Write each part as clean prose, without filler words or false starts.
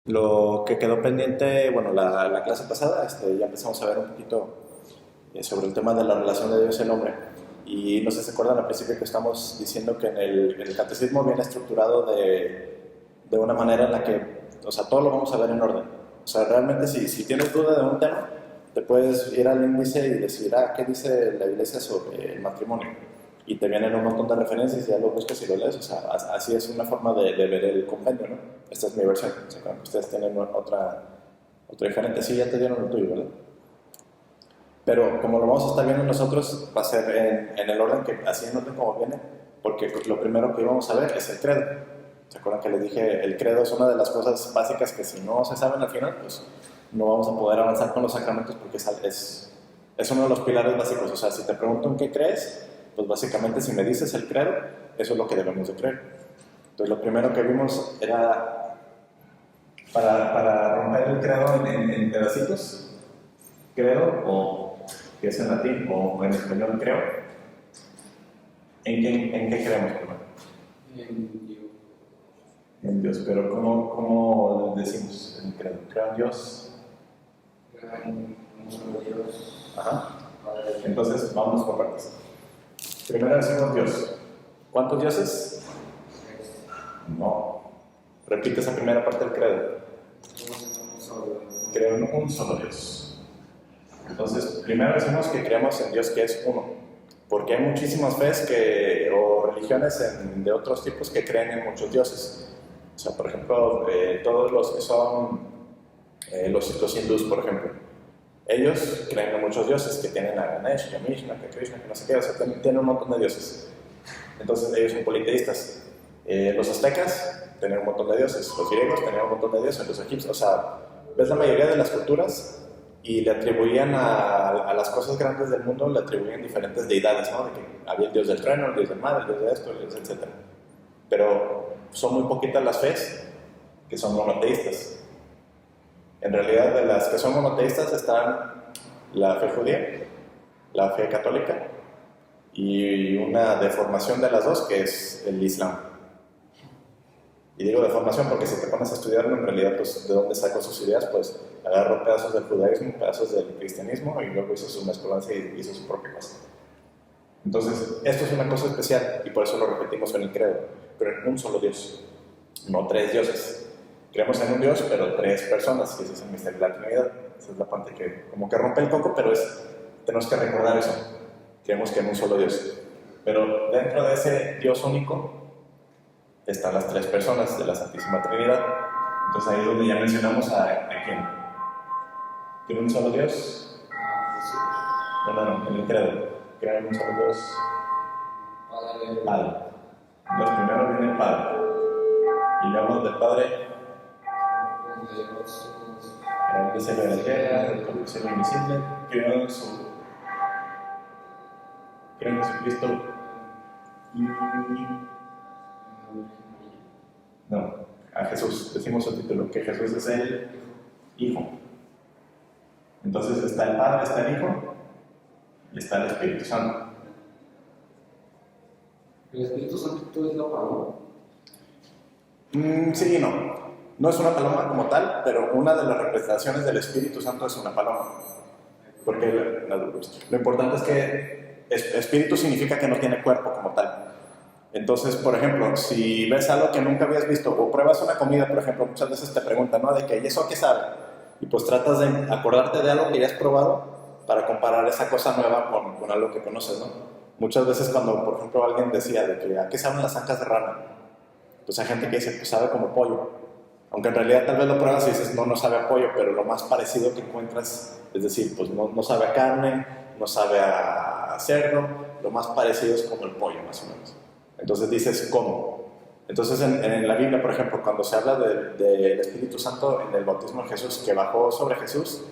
Lo que quedó pendiente, bueno, la clase pasada, ya empezamos a ver un poquito sobre el tema de la relación de Dios y el hombre. Y no sé si se acuerdan al principio que estamos diciendo que en el catecismo viene estructurado de una manera en la que, o sea, todo lo vamos a ver en orden. O sea, realmente si tienes duda de un tema, te puedes ir al índice y decir, ¿qué dice la iglesia sobre el matrimonio? Y te vienen un montón de referencias y ya lo buscas y lo lees. O sea, así es una forma de ver el compendio, ¿no? Esta es mi versión. O sea, cuando ustedes tienen otra diferente, sí, ya te dieron lo tuyo, ¿verdad? Pero como lo vamos a estar viendo nosotros, va a ser en el orden que, así en orden como viene, porque lo primero que íbamos a ver es el credo. ¿Se acuerdan que les dije? El credo es una de las cosas básicas que si no se saben al final, pues no vamos a poder avanzar con los sacramentos porque es uno de los pilares básicos. O sea, si te pregunto en qué crees, pues básicamente si me dices el credo, eso es lo que debemos de creer. Entonces lo primero que vimos era para romper el credo en pedacitos, credo o que es en latín o en español creo, ¿en qué creemos primero? En Dios. En Dios, pero ¿cómo decimos el credo? ¿Creo en Dios? Creo en un solo Dios. Ajá. Padre. Entonces, vamos por partes. Primero decimos Dios. ¿Cuántos dioses? No. Repite esa primera parte del credo. Creo en un solo Dios. Entonces, primero decimos que creemos en Dios que es uno. Porque hay muchísimas fees o religiones de otros tipos que creen en muchos dioses. O sea, por ejemplo, todos los que son los hindús, por ejemplo. Ellos creen en muchos dioses que tienen a Ganesh, que a Krishna, que no sé qué, o sea, tienen un montón de dioses. Entonces ellos son politeístas. Los aztecas tenían un montón de dioses, los griegos tenían un montón de dioses, los egipcios, o sea, ves la mayoría de las culturas y le atribuían a las cosas grandes del mundo, le atribuían diferentes deidades, ¿no? De que había el dios del trueno, el dios del mar, el dios de esto, el dios, etc. Pero son muy poquitas las fees que son monoteístas. En realidad, de las que son monoteístas están la fe judía, la fe católica y una deformación de las dos que es el Islam. Y digo deformación porque si te pones a estudiarlo, en realidad, pues, de dónde sacó sus ideas, pues agarró pedazos del judaísmo, pedazos del cristianismo y luego hizo su mezcolanza y hizo su propia cosa. Entonces, esto es una cosa especial y por eso lo repetimos en el credo, pero en un solo Dios, no tres dioses. Creemos en un Dios, pero tres personas, y ese es el misterio de la Trinidad. Esa es la parte que como que rompe el coco, pero tenemos que recordar eso. Creemos que en un solo Dios. Pero dentro de ese Dios único están las tres personas de la Santísima Trinidad. Entonces ahí es donde ya mencionamos a quién. ¿Creen en un solo Dios? No, en el credo. ¿Creen en un solo Dios? Padre. Entonces primero viene el Padre. Y luego del Padre el cielo de la tierra, el cielo invisible, creo en Jesucristo y... No, a Jesús, decimos el título, que Jesús es el Hijo. Entonces está el Padre, está el Hijo y está el Espíritu Santo. ¿El Espíritu Santo es la paloma? Sí y no. No es una paloma como tal, pero una de las representaciones del Espíritu Santo es una paloma. Porque lo importante es que espíritu significa que no tiene cuerpo como tal. Entonces, por ejemplo, si ves algo que nunca habías visto o pruebas una comida, por ejemplo, muchas veces te preguntan, ¿no? De que, ¿y eso qué sabe? Y pues tratas de acordarte de algo que ya has probado para comparar esa cosa nueva con algo que conoces, ¿no? Muchas veces cuando, por ejemplo, alguien decía de que, ¿a qué saben las ancas de rana? Pues hay gente que dice, pues sabe como pollo. Aunque en realidad tal vez lo pruebas y dices, no sabe a pollo, pero lo más parecido que encuentras, es decir, pues no sabe a carne, no sabe a cerdo, lo más parecido es como el pollo, más o menos. Entonces dices, ¿cómo? Entonces en la Biblia, por ejemplo, cuando se habla del Espíritu Santo en el bautismo de Jesús, que bajó sobre Jesús,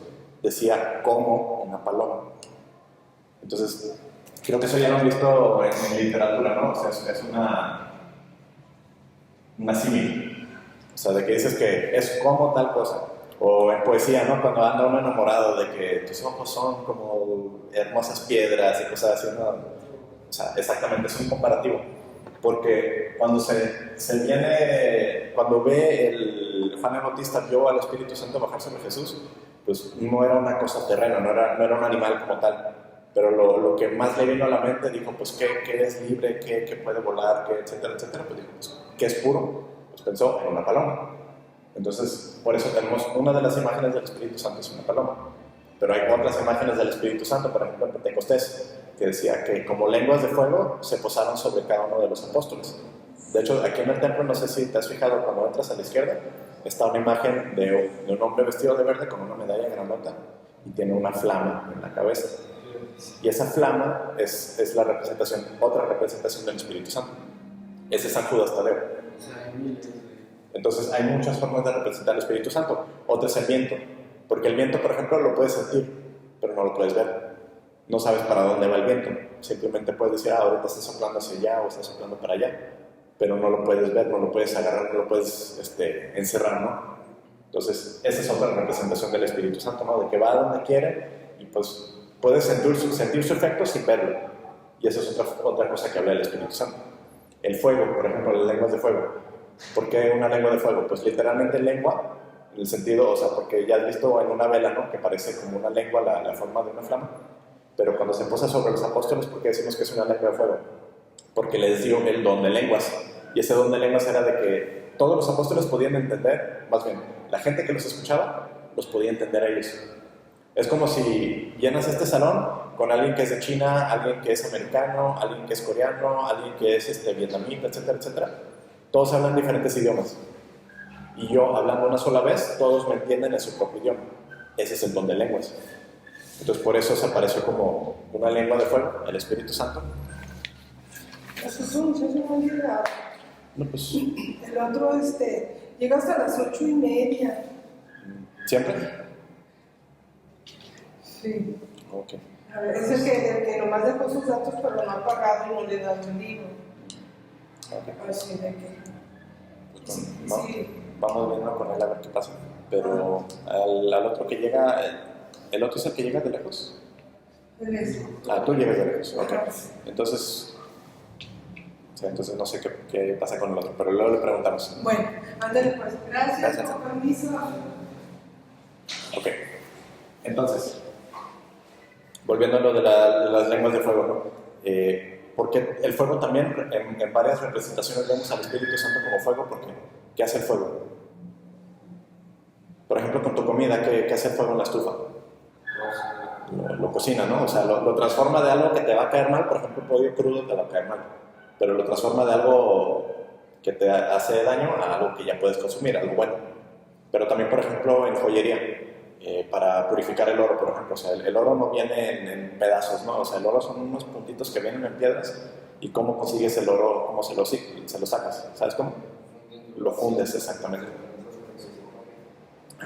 decía, como una paloma. Entonces, creo que eso ya lo han visto en literatura, ¿no? O sea, es una símil. O sea, de que dices que es como tal cosa. O en poesía, ¿no? Cuando anda uno enamorado de que tus ojos son como hermosas piedras y cosas así, ¿no? O sea, exactamente, es un comparativo. Porque cuando cuando ve Juan el Bautista vio al Espíritu Santo bajar sobre Jesús, pues no era una cosa terrena, no era un animal como tal. Pero lo que más le vino a la mente, dijo, pues, ¿qué es libre? ¿Qué puede volar? Etcétera, etcétera. Pues dijo, pues, ¿qué es puro? Pues pensó en una paloma. Entonces, por eso tenemos una de las imágenes del Espíritu Santo es una paloma. Pero hay otras imágenes del Espíritu Santo, por ejemplo en Pentecostés, que decía que como lenguas de fuego se posaron sobre cada uno de los apóstoles. De hecho, aquí en el templo, no sé si te has fijado, cuando entras a la izquierda, está una imagen de un hombre vestido de verde con una medalla grandota y tiene una flama en la cabeza. Y esa flama es la representación, otra representación del Espíritu Santo. Ese es San Judas Tadeo. Entonces hay muchas formas de representar el Espíritu Santo. Otro es el viento, porque el viento, por ejemplo, lo puedes sentir, pero no lo puedes ver. No sabes para dónde va el viento. Simplemente puedes decir, ahorita está soplando hacia allá o está soplando para allá, pero no lo puedes ver, no lo puedes agarrar, no lo puedes encerrar, ¿no? Entonces esa es otra representación del Espíritu Santo, ¿no? De que va a donde quiere y pues puedes sentir su efecto sin verlo. Y esa es otra cosa que habla el Espíritu Santo. El fuego, por ejemplo, las lenguas de fuego. ¿Por qué una lengua de fuego? Pues literalmente lengua, en el sentido, o sea, porque ya has visto en una vela, ¿no? Que parece como una lengua la forma de una flama. Pero cuando se posa sobre los apóstoles, ¿por qué decimos que es una lengua de fuego? Porque les dio el don de lenguas. Y ese don de lenguas era de que todos los apóstoles podían entender, más bien, la gente que los escuchaba, los podía entender a ellos. Es como si llenas este salón con alguien que es de China, alguien que es americano, alguien que es coreano, alguien que es vietnamita, etcétera, etcétera. Todos hablan diferentes idiomas. Y yo, hablando una sola vez, todos me entienden en su propio idioma. Ese es el don de lenguas. Entonces, por eso se apareció como una lengua de fuego, el Espíritu Santo. Eso no han llegado. No, pues, El otro, llega hasta las 8:30. ¿siempre? Sí. Ok. A ver, es el que nomás dejó sus datos, pero no ha pagado y no le da un libro. Okay. Así de que. Pues, Sí, no, sí. vamos viendo con él a ver qué pasa. Pero al otro que llega, ¿el otro es el que llega de lejos? Tú llegas de lejos, ok. Entonces, sí, entonces no sé qué pasa con el otro, pero luego le preguntamos. Bueno, ándale pues. Gracias. Con permiso. Ok. Entonces, volviendo a lo de las lenguas de fuego, ¿no? Porque el fuego también, en varias representaciones vemos al Espíritu Santo como fuego, porque ¿qué hace el fuego? Por ejemplo, con tu comida, ¿qué hace el fuego en la estufa? Lo cocina, ¿no? O sea, lo transforma de algo que te va a caer mal, por ejemplo, pollo crudo te va a caer mal, pero lo transforma de algo que te hace daño a algo que ya puedes consumir, algo bueno. Pero también, por ejemplo, en joyería, para purificar el oro, por ejemplo, o sea, el oro no viene en pedazos, ¿no? O sea, el oro son unos puntitos que vienen en piedras, y ¿cómo consigues el oro? ¿Cómo se lo sacas? ¿Sabes cómo? Lo fundes, exactamente.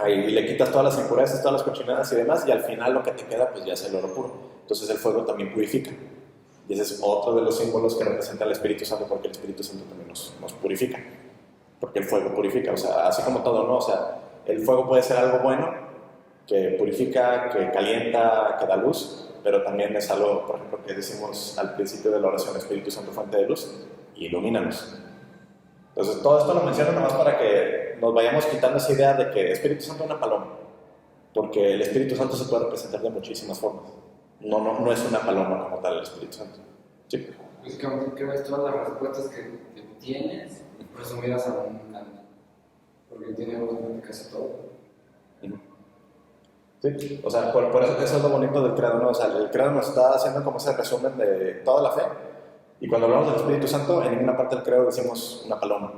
Y le quitas todas las impurezas, todas las cochinadas y demás, y al final lo que te queda pues ya es el oro puro. Entonces el fuego también purifica. Y ese es otro de los símbolos que representa el Espíritu Santo, porque el Espíritu Santo también nos purifica. Porque el fuego purifica, o sea, así como todo, ¿no? O sea, el fuego puede ser algo bueno, que purifica, que calienta, que da luz, pero también es algo, por ejemplo, que decimos al principio de la oración, Espíritu Santo, fuente de luz, y ilumínanos. Entonces, todo esto lo menciono nomás para que nos vayamos quitando esa idea de que el Espíritu Santo es una paloma, porque el Espíritu Santo se puede representar de muchísimas formas. No es una paloma como tal el Espíritu Santo. ¿Sí? Es que ves todas las respuestas que tienes resumidas a un canto, porque tiene obviamente casi todo. Sí, o sea, por eso es lo bonito del credo, ¿no? O sea, el credo nos está haciendo como ese resumen de toda la fe. Y cuando hablamos del Espíritu Santo, en ninguna parte del credo decimos una paloma.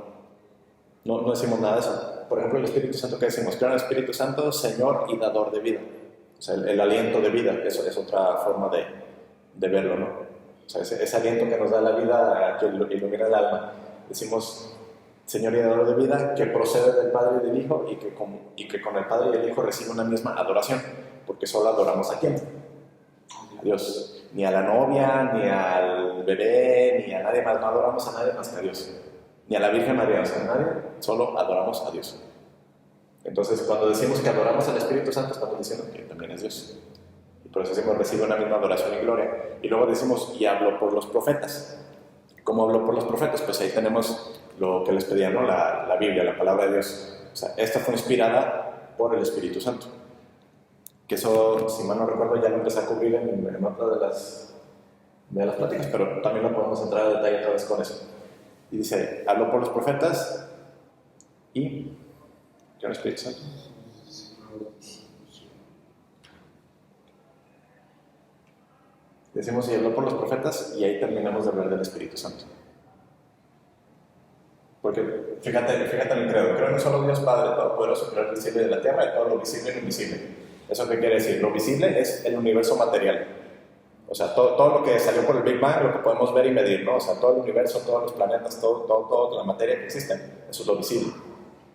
No decimos nada de eso. Por ejemplo, el Espíritu Santo, ¿qué decimos? Creo en el Espíritu Santo, Señor y dador de vida. O sea, el aliento de vida, eso es otra forma de verlo, ¿no? O sea, ese aliento que nos da la vida, que ilumina el alma. Decimos, Señor y dador de vida, que procede del Padre y del Hijo, y que con el Padre y el Hijo recibe una misma adoración, porque solo adoramos a ¿quién? A Dios. Ni a la novia, ni al bebé, ni a nadie más. No adoramos a nadie más que a Dios. Ni a la Virgen María, o sea, a nadie. Solo adoramos a Dios. Entonces, cuando decimos que adoramos al Espíritu Santo, estamos diciendo que también es Dios. Y por eso decimos, recibe una misma adoración y gloria. Y luego decimos, y habló por los profetas. ¿Cómo habló por los profetas? Pues ahí tenemos lo que les pedía, ¿no? La Biblia, la palabra de Dios. O sea, esta fue inspirada por el Espíritu Santo. Que eso, si mal no recuerdo, ya lo empecé a cubrir en otra de las pláticas, pero también lo podemos entrar a detalle otra vez con eso. Y dice, habló por los profetas y... ¿qué era el Espíritu Santo? Decimos, y habló por los profetas, y ahí terminamos de hablar del Espíritu Santo. Porque fíjate en el credo. Creo en un solo Dios Padre Todopoderoso, creador del cielo y de la tierra, de todo lo visible y lo invisible. ¿Eso qué quiere decir? Lo visible es el universo material. O sea, todo lo que salió por el Big Bang, lo que podemos ver y medir, ¿no? O sea, todo el universo, todos los planetas, toda la materia que existe, eso es lo visible.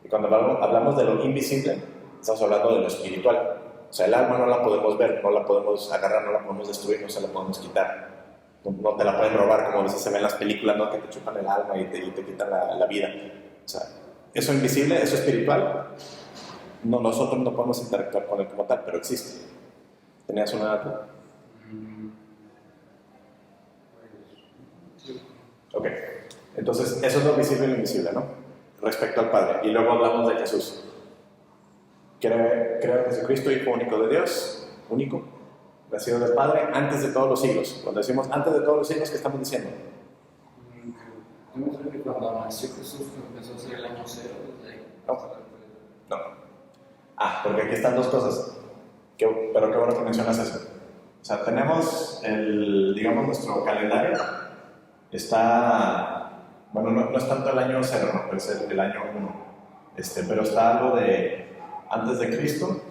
Y cuando hablamos de lo invisible, estamos hablando de lo espiritual. O sea, el alma no la podemos ver, no la podemos agarrar, no la podemos destruir, no se la podemos quitar. No te la pueden robar, como a veces se ve en las películas, ¿no? Que te chupan el alma y te quitan la vida. O sea, eso invisible, eso espiritual, nosotros no podemos interactuar con él como tal, pero existe. ¿Tenías una duda? Ok, entonces eso es lo visible y lo invisible, ¿no? Respecto al Padre. Y luego hablamos de Jesús. Creo en Jesucristo, Hijo único de Dios, único, nacido del Padre antes de todos los siglos. Cuando decimos antes de todos los siglos, ¿qué estamos diciendo? Yo me creo que cuando nació Jesús empezó a ser el año cero. No. Porque aquí están dos cosas. Pero qué bueno que mencionas eso. O sea, tenemos digamos, nuestro calendario. Está, bueno, no es tanto el año cero, no, es el año 1. Pero está algo de antes de Cristo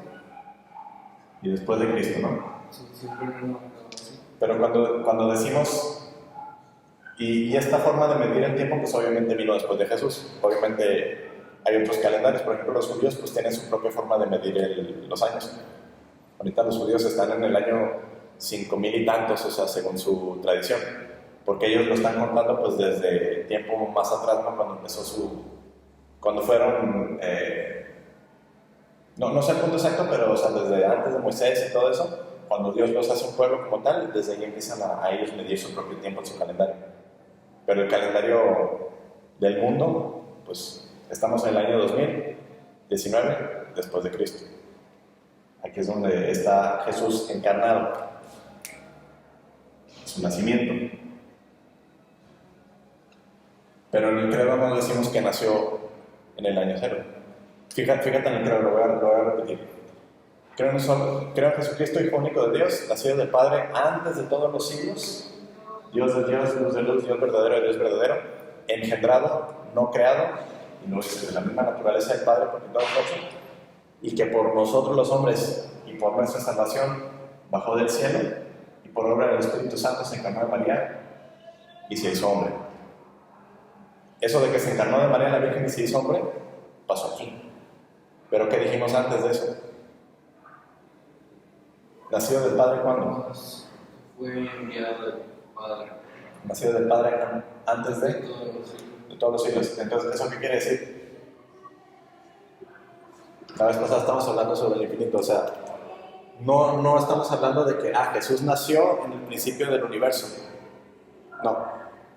y después de Cristo, ¿no? Sí, pero cuando decimos, y esta forma de medir el tiempo, pues obviamente vino después de Jesús. Obviamente hay otros calendarios, por ejemplo los judíos pues tienen su propia forma de medir los años. Ahorita los judíos están en el año 5000 y tantos, o sea, según su tradición, porque ellos lo están contando pues desde tiempo más atrás, ¿no? Cuando fueron, no sé el punto exacto, pero o sea, desde antes de Moisés y todo eso, cuando Dios los hace un pueblo como tal, desde ahí empiezan a ellos medir su propio tiempo en su calendario. Pero el calendario del mundo, pues estamos en el año 2019 después de Cristo. Aquí es donde está Jesús encarnado, su nacimiento. Pero en el credo no decimos que nació en el año cero. Fíjate en el credo, lo voy a repetir. Creo en Jesucristo, Hijo único de Dios, nacido del Padre antes de todos los siglos, Dios de Dios, luz de luz, Dios verdadero de Dios verdadero, engendrado, no creado, y no es de la misma naturaleza del Padre porque todo es hecho, y que por nosotros los hombres y por nuestra salvación bajó del cielo, y por obra del Espíritu Santo se encarnó de María y se hizo hombre. Eso de que se encarnó de María la Virgen y se hizo hombre, pasó aquí. Pero ¿qué dijimos antes de eso? ¿Nacido del Padre cuándo? Fue enviado del Padre. Nacido del Padre antes de todos los siglos. Entonces, ¿eso qué quiere decir? La vez pasada estamos hablando sobre el infinito, o sea, no estamos hablando de que Jesús nació en el principio del universo. No,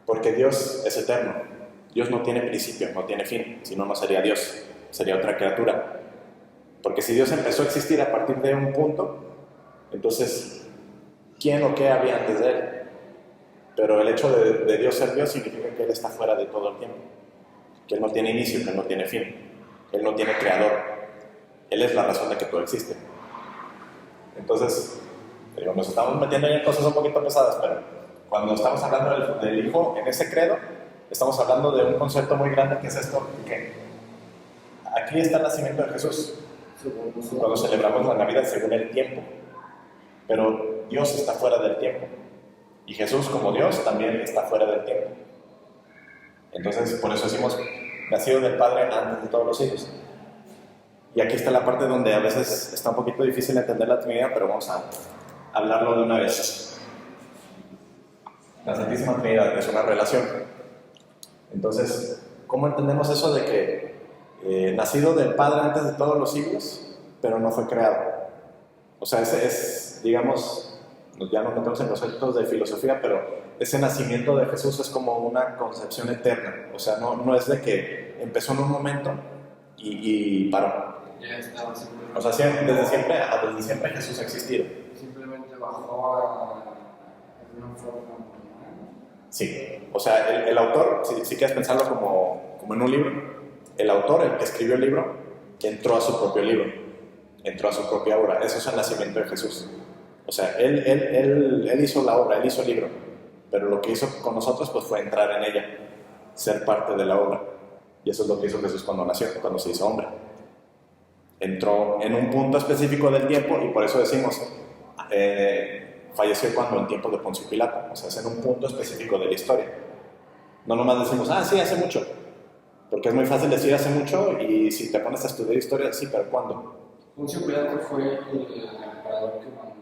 porque Dios es eterno. Dios no tiene principio, no tiene fin, si no, no sería Dios, sería otra criatura. Porque si Dios empezó a existir a partir de un punto, entonces, ¿quién o qué había antes de Él? Pero el hecho de Dios ser Dios significa que Él está fuera de todo el tiempo, que Él no tiene inicio, que Él no tiene fin, Él no tiene creador. Él es la razón de que todo existe. Entonces, nos estamos metiendo ya en cosas un poquito pesadas, pero cuando estamos hablando del Hijo en ese credo, estamos hablando de un concepto muy grande que es esto, que aquí está el nacimiento de Jesús, cuando celebramos la Navidad según el tiempo, pero Dios está fuera del tiempo, y Jesús como Dios también está fuera del tiempo. Entonces, por eso decimos, nacido del Padre antes de todos los siglos. Y aquí está la parte donde a veces está un poquito difícil entender la Trinidad, pero vamos a hablarlo de una vez. La Santísima Trinidad es una relación. Entonces, ¿cómo entendemos eso de que nacido del Padre antes de todos los siglos, pero no fue creado? O sea, digamos, ya nos metemos en conceptos de filosofía, pero ese nacimiento de Jesús es como una concepción eterna. O sea, no es de que empezó en un momento y paró. Ya estaba simplemente. O sea, desde siempre Jesús ha existido. Simplemente bajó a una forma normal. Sí, o sea, el autor, si quieres pensarlo como en un libro, el autor, el que escribió el libro, entró a su propio libro, entró a su propia obra. Eso es el nacimiento de Jesús. O sea, él hizo la obra, él hizo el libro, pero lo que hizo con nosotros pues fue entrar en ella, ser parte de la obra. Y eso es lo que hizo Jesús cuando nació, cuando se hizo hombre. Entró en un punto específico del tiempo y por eso decimos, falleció cuando en tiempo de Poncio Pilato, o sea, es en un punto específico de la historia. No nomás decimos, sí, hace mucho, porque es muy fácil decir hace mucho y si te pones a estudiar historia, sí, pero ¿cuándo? Poncio Pilato fue el emperador que mandó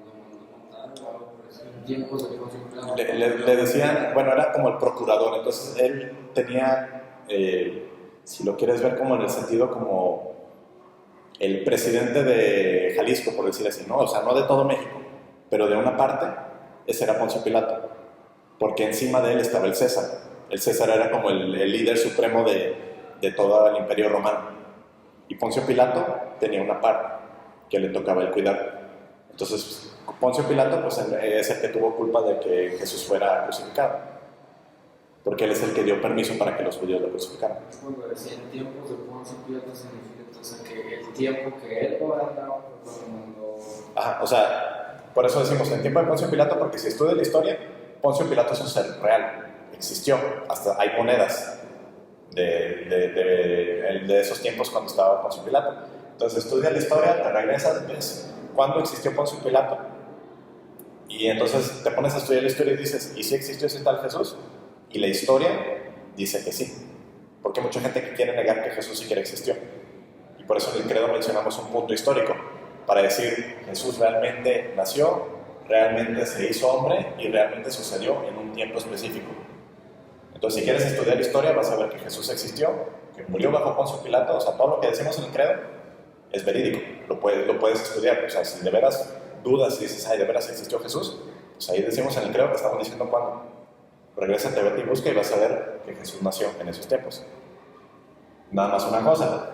matar o algo por eso, en tiempos de Poncio Pilato. Le decían, bueno, era como el procurador, entonces él tenía, si lo quieres ver como en el sentido como el presidente de Jalisco, por decir así, ¿no? O sea, no de todo México, pero de una parte, ese era Poncio Pilato, porque encima de él estaba el César. El César era como el líder supremo de todo el imperio romano. Y Poncio Pilato tenía una parte que le tocaba el cuidar. Entonces, Poncio Pilato pues, es el que tuvo culpa de que Jesús fuera crucificado, porque él es el que dio permiso para que los judíos lo crucificaran. Cuando decía en tiempos de Poncio Pilato significa entonces que el tiempo que él gobernaba fue cuando... Ajá, o sea, por eso decimos en tiempo de Poncio Pilato, porque si estudias la historia, Poncio Pilato es un ser real, existió, hasta hay monedas de esos tiempos cuando estaba Poncio Pilato. Entonces estudias la historia, te regresas, ves cuándo existió Poncio Pilato, y entonces te pones a estudiar la historia y dices, ¿y si existió ese tal Jesús? Y la historia dice que sí, porque hay mucha gente que quiere negar que Jesús siquiera existió. Y por eso en el credo mencionamos un punto histórico, para decir, Jesús realmente nació, realmente se hizo hombre y realmente sucedió en un tiempo específico. Entonces, si quieres estudiar historia, vas a ver que Jesús existió, que murió bajo Poncio Pilato, o sea, todo lo que decimos en el credo es verídico, lo puedes estudiar. O sea, si de veras dudas y dices, de veras existió Jesús, pues ahí decimos en el credo que estamos diciendo cuándo. Regrésate, vete y busca y vas a ver que Jesús nació en esos tiempos. Nada más una cosa,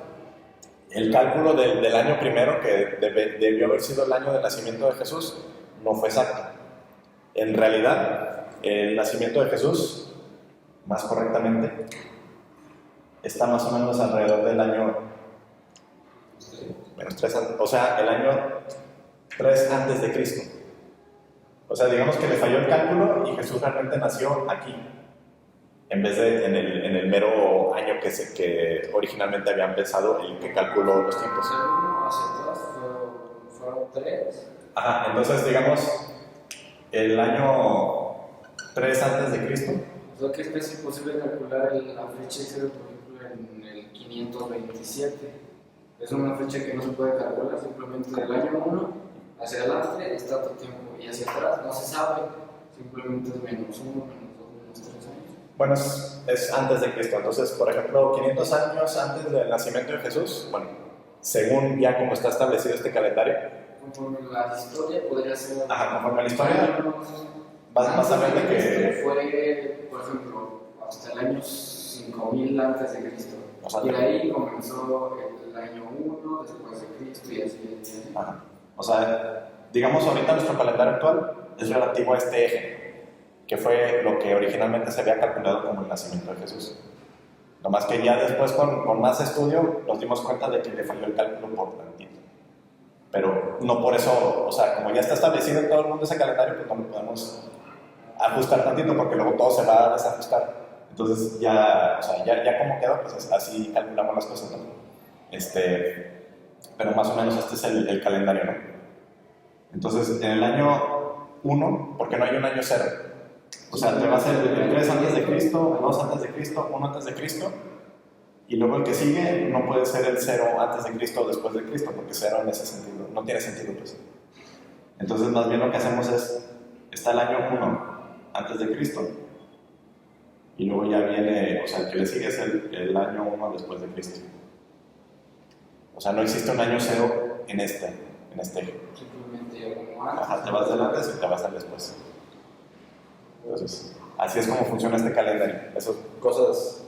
el cálculo del año primero, que debió haber sido el año del nacimiento de Jesús, no fue exacto. En realidad, el nacimiento de Jesús, más correctamente, está más o menos alrededor del año menos 3, o sea, el año 3 antes de Cristo. O sea, digamos que le falló el cálculo y Jesús realmente nació aquí, en vez de en el mero año que originalmente habían pensado el que calculó los tiempos. Hacia atrás fueron 3. Ajá, entonces digamos el año 3 antes de Cristo. O sea, que es casi imposible calcular la fecha exacta, por ejemplo, en el 527. Es una fecha que no se puede calcular, simplemente del año 1 hacia adelante está todo tiempo y hacia atrás no se sabe, simplemente es -1, -2, -3 años. Bueno, es antes de Cristo, entonces, por ejemplo, 500 años antes del nacimiento de Jesús, bueno, según ya como está establecido este calendario. Conforme la historia podría ser... Ajá, conforme la historia, vas a ver de que... Fue, por ejemplo, hasta el año 5000 antes de Cristo. O sea, y de ahí comenzó el año 1 después de Cristo y así. Ajá. O sea, digamos ahorita nuestro calendario actual es relativo a este eje, que fue lo que originalmente se había calculado como el nacimiento de Jesús. Nomás que ya después con más estudio nos dimos cuenta de que le falló el cálculo por tantito. Pero no por eso, o sea, como ya está establecido en todo el mundo ese calendario, pues no lo podemos ajustar tantito porque luego todo se va a desajustar. Entonces ya, o sea, ya como quedó, pues así calculamos las cosas, ¿no? Pero más o menos este es el calendario, ¿no? Entonces, en el año 1, porque no hay un año 0, o sea, te va a ser el 3 antes de Cristo, el 2 antes de Cristo, 1 antes de Cristo, y luego el que sigue no puede ser el 0 antes de Cristo o después de Cristo, porque 0 en ese sentido, no tiene sentido, pues. Entonces, más bien lo que hacemos es, está el año 1 antes de Cristo, y luego ya viene, o sea, el que le sigue es el año 1 después de Cristo. O sea, no existe un año 0 en este eje. Simplemente como antes. Ajá, te vas del antes y te vas al después. Entonces, así es como funciona este calendario. Esas cosas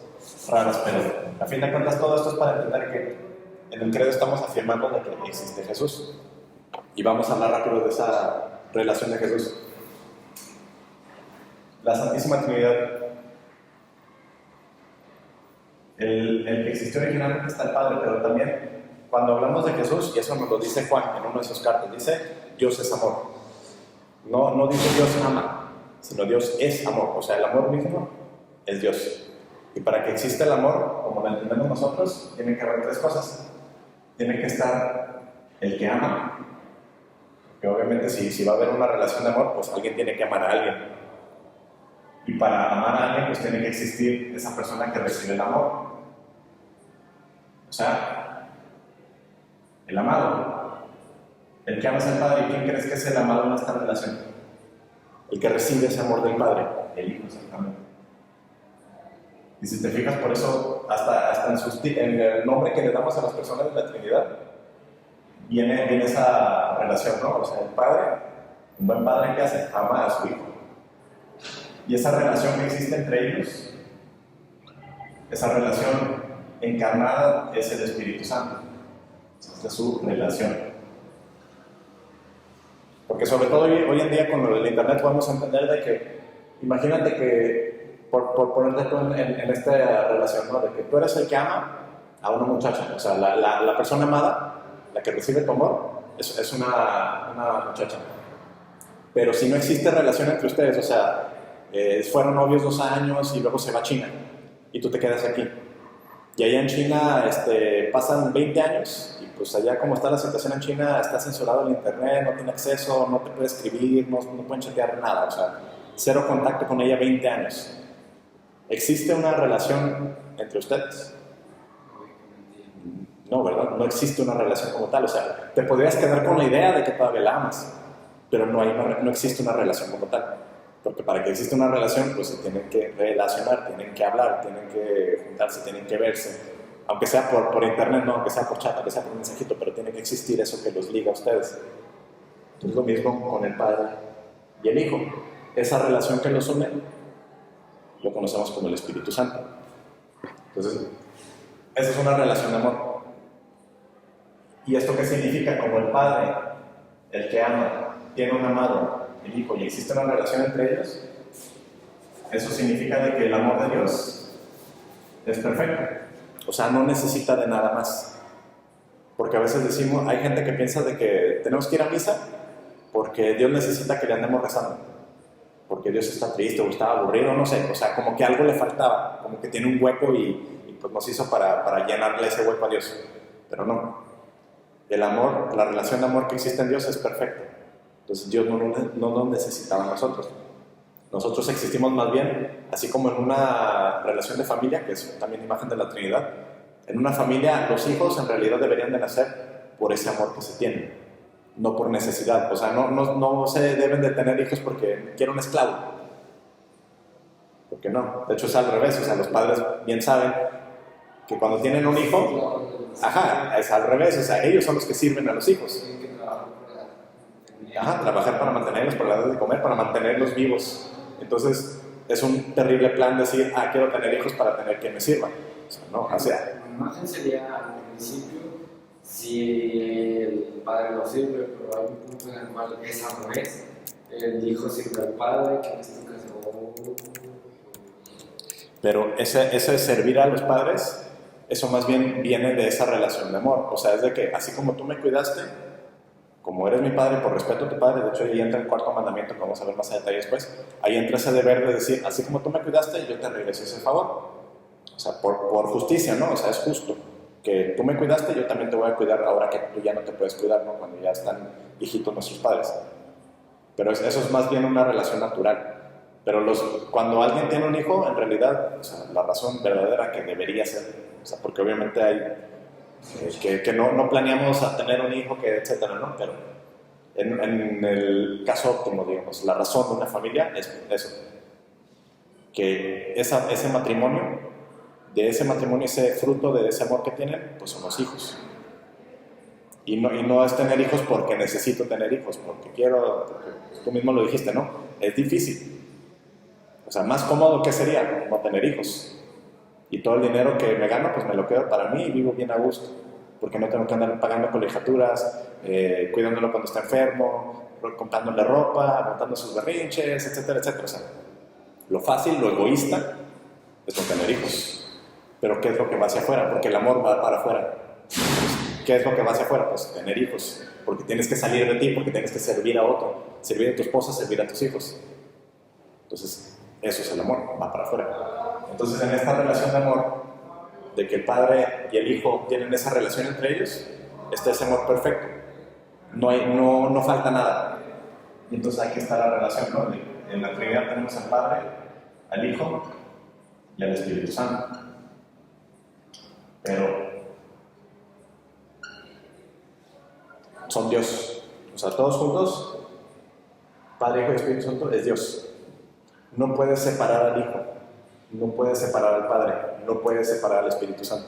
raras, pero a fin de cuentas todo esto es para entender que en el credo estamos afirmando de que existe Jesús. Y vamos a hablar rápido de esa relación de Jesús. La Santísima Trinidad. El que existió originalmente está el Padre, pero también cuando hablamos de Jesús, y eso nos lo dice Juan en una de sus cartas, dice Dios es amor. No dice Dios ama, sino Dios es amor. O sea, el amor mismo es Dios. Y para que exista el amor, como lo entendemos nosotros, tienen que haber tres cosas. Tiene que estar el que ama, que obviamente si va a haber una relación de amor, pues alguien tiene que amar a alguien. Y para amar a alguien, pues tiene que existir esa persona que recibe el amor. O sea, el amado. El que ama es el Padre. ¿Y quién crees que es el amado en esta relación? El que recibe ese amor del Padre. El Hijo, exactamente. Y si te fijas, por eso, hasta en el nombre que le damos a las personas de la Trinidad, viene esa relación, ¿no? O sea, el Padre, un buen Padre, ¿qué hace? Ama a su Hijo. Y esa relación que existe entre ellos, esa relación encarnada es el Espíritu Santo. Esta es su relación. Porque sobre todo hoy en día con lo del internet podemos entender de que, imagínate que, por ponerte tú en esta relación, ¿no? De que tú eres el que ama a una muchacha, o sea, la persona amada, la que recibe tu amor, es una muchacha. Pero si no existe relación entre ustedes, o sea, fueron novios 2 años y luego se va a China y tú te quedas aquí. Y allá en China pasan 20 años y pues allá como está la situación en China, está censurado el internet, no tiene acceso, no te puede escribir, no pueden chatear nada, o sea, cero contacto con ella 20 años. ¿Existe una relación entre ustedes? No, ¿verdad? No existe una relación como tal, o sea, te podrías quedar con la idea de que todavía la amas, pero no existe una relación como tal. Porque para que exista una relación, pues se tienen que relacionar, tienen que hablar, tienen que juntarse, tienen que verse. Aunque sea por internet, no, aunque sea por chat, aunque sea por mensajito, pero tiene que existir eso que los liga a ustedes. Entonces lo mismo con el Padre y el Hijo. Esa relación que los une, lo conocemos como el Espíritu Santo. Entonces, esa es una relación de amor. ¿Y esto qué significa? Como el Padre, el que ama, tiene un amado, el Hijo, y existe una relación entre ellos, eso significa de que el amor de Dios es perfecto. O sea, no necesita de nada más. Porque a veces decimos, hay gente que piensa de que tenemos que ir a misa porque Dios necesita que le andemos rezando. Porque Dios está triste o está aburrido, no sé. O sea, como que algo le faltaba, como que tiene un hueco y pues nos hizo para llenarle ese hueco a Dios. Pero no. El amor, la relación de amor que existe en Dios es perfecta. Entonces Dios no nos necesitaba a nosotros. Nosotros existimos más bien, así como en una relación de familia, que es también imagen de la Trinidad. En una familia, los hijos en realidad deberían de nacer por ese amor que se tiene, no por necesidad. O sea, no se deben de tener hijos porque quiero un esclavo. Porque no, de hecho es al revés. O sea, los padres bien saben que cuando tienen un hijo, es al revés. O sea, ellos son los que sirven a los hijos. Trabajar para mantenerlos, para darles de comer, para mantenerlos vivos. Entonces, es un terrible plan decir, quiero tener hijos para tener quien me sirva. O sea, no, o sea. La imagen sería, al principio, si el padre lo sirve, pero hay un punto en el cual es al revés. El hijo sirve al padre, que en este caso. Pero ese servir a los padres, eso más bien viene de esa relación de amor. O sea, es de que así como tú me cuidaste, como eres mi padre, por respeto a tu padre, de hecho ahí entra el 4.º mandamiento, que vamos a ver más a detalle después, ahí entra ese deber de decir, así como tú me cuidaste, yo te regreso ese favor. O sea, por justicia, ¿no? O sea, es justo. Que tú me cuidaste, yo también te voy a cuidar ahora que tú ya no te puedes cuidar, ¿no? Cuando ya están hijitos nuestros padres. Pero eso es más bien una relación natural. Pero cuando alguien tiene un hijo, en realidad, o sea, la razón verdadera que debería ser, o sea, porque obviamente hay que no planeamos a tener un hijo, que etcétera, ¿no? Pero en el caso óptimo, digamos, la razón de una familia es eso, que ese matrimonio, ese fruto de ese amor que tienen, pues son los hijos. Y no es tener hijos porque necesito tener hijos, porque tú mismo lo dijiste, ¿no? Es difícil. O sea, más cómodo que sería no tener hijos. Y todo el dinero que me gano, pues me lo quedo para mí y vivo bien a gusto. porque no tengo que andar pagando colegiaturas, cuidándolo cuando está enfermo, comprándole ropa, aguantando sus berrinches, etcétera, etcétera. O sea, lo fácil, lo egoísta, es no tener hijos. Pero ¿qué es lo que va hacia afuera? Porque el amor va para afuera. ¿Qué es lo que va hacia afuera? Pues tener hijos. Porque tienes que salir de ti, porque tienes que servir a otro. Servir a tu esposa, servir a tus hijos. Entonces, eso es el amor, va para afuera. Entonces, en esta relación de amor, de que el padre y el hijo tienen esa relación entre ellos, está ese amor perfecto. No falta nada. Y entonces aquí está la relación, ¿no? En la Trinidad tenemos al Padre, al Hijo y al Espíritu Santo. Pero son Dios. O sea, todos juntos, Padre, Hijo y Espíritu Santo, es Dios. No puedes separar al Hijo, no puedes separar al Padre, no puedes separar al Espíritu Santo.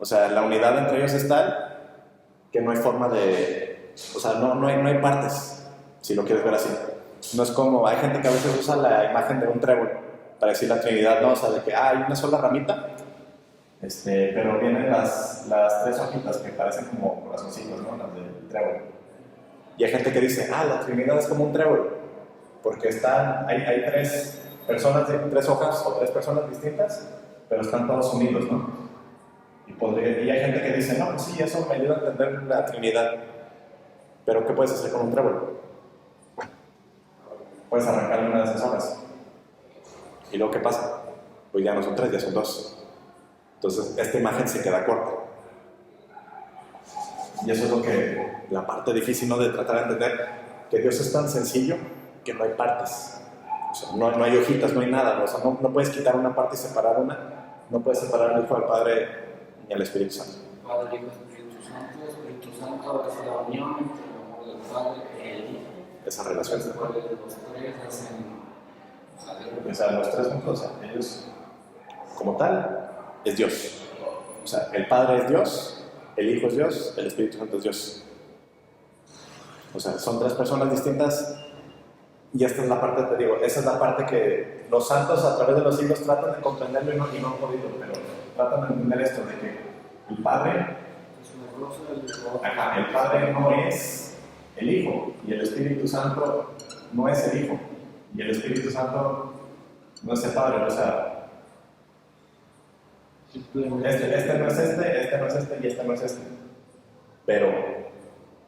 O sea, la unidad entre ellos es tal que no hay forma de... O sea, no hay partes, si lo quieres ver así. No es como... Hay gente que a veces usa la imagen de un trébol para decir la Trinidad, ¿no? O sea, de que hay una sola ramita, pero vienen las tres hojitas que parecen como corazoncitos, ¿no? Las del trébol. Y hay gente que dice, la Trinidad es como un trébol, porque hay tres personas, tres hojas o tres personas distintas, pero están todos unidos, ¿no? Y hay gente que dice, no, pues sí, eso me ayuda a entender la Trinidad. Pero ¿qué puedes hacer con un trébol? Puedes arrancarle una de esas hojas. ¿Y luego qué pasa? Pues ya no son tres, ya son dos. Entonces, esta imagen se queda corta. Y eso es lo que, la parte difícil, ¿no? De tratar de entender que Dios es tan sencillo que no hay partes. O sea, no hay hojitas, no hay nada. O sea, no puedes quitar una parte y separar una. No puedes separar al Hijo, al Padre ni al Espíritu Santo. Padre, Hijo, Espíritu Santo es la unión entre el amor del Padre y el Hijo. Esa relación. Los tres hacen... O sea, los tres juntos, o sea, ellos, como tal, es Dios. O sea, el Padre es Dios, el Hijo es Dios, el Espíritu Santo es Dios. O sea, son tres personas distintas. Y esta es la parte, te digo, esa es la parte que los santos a través de los siglos tratan de comprenderlo y no han podido, pero tratan de entender esto, de que el Padre, el Padre no es el Hijo, y el Espíritu Santo no es el Hijo, y el Espíritu Santo no es el Padre. O sea, este no es este no es este y este no es este. Pero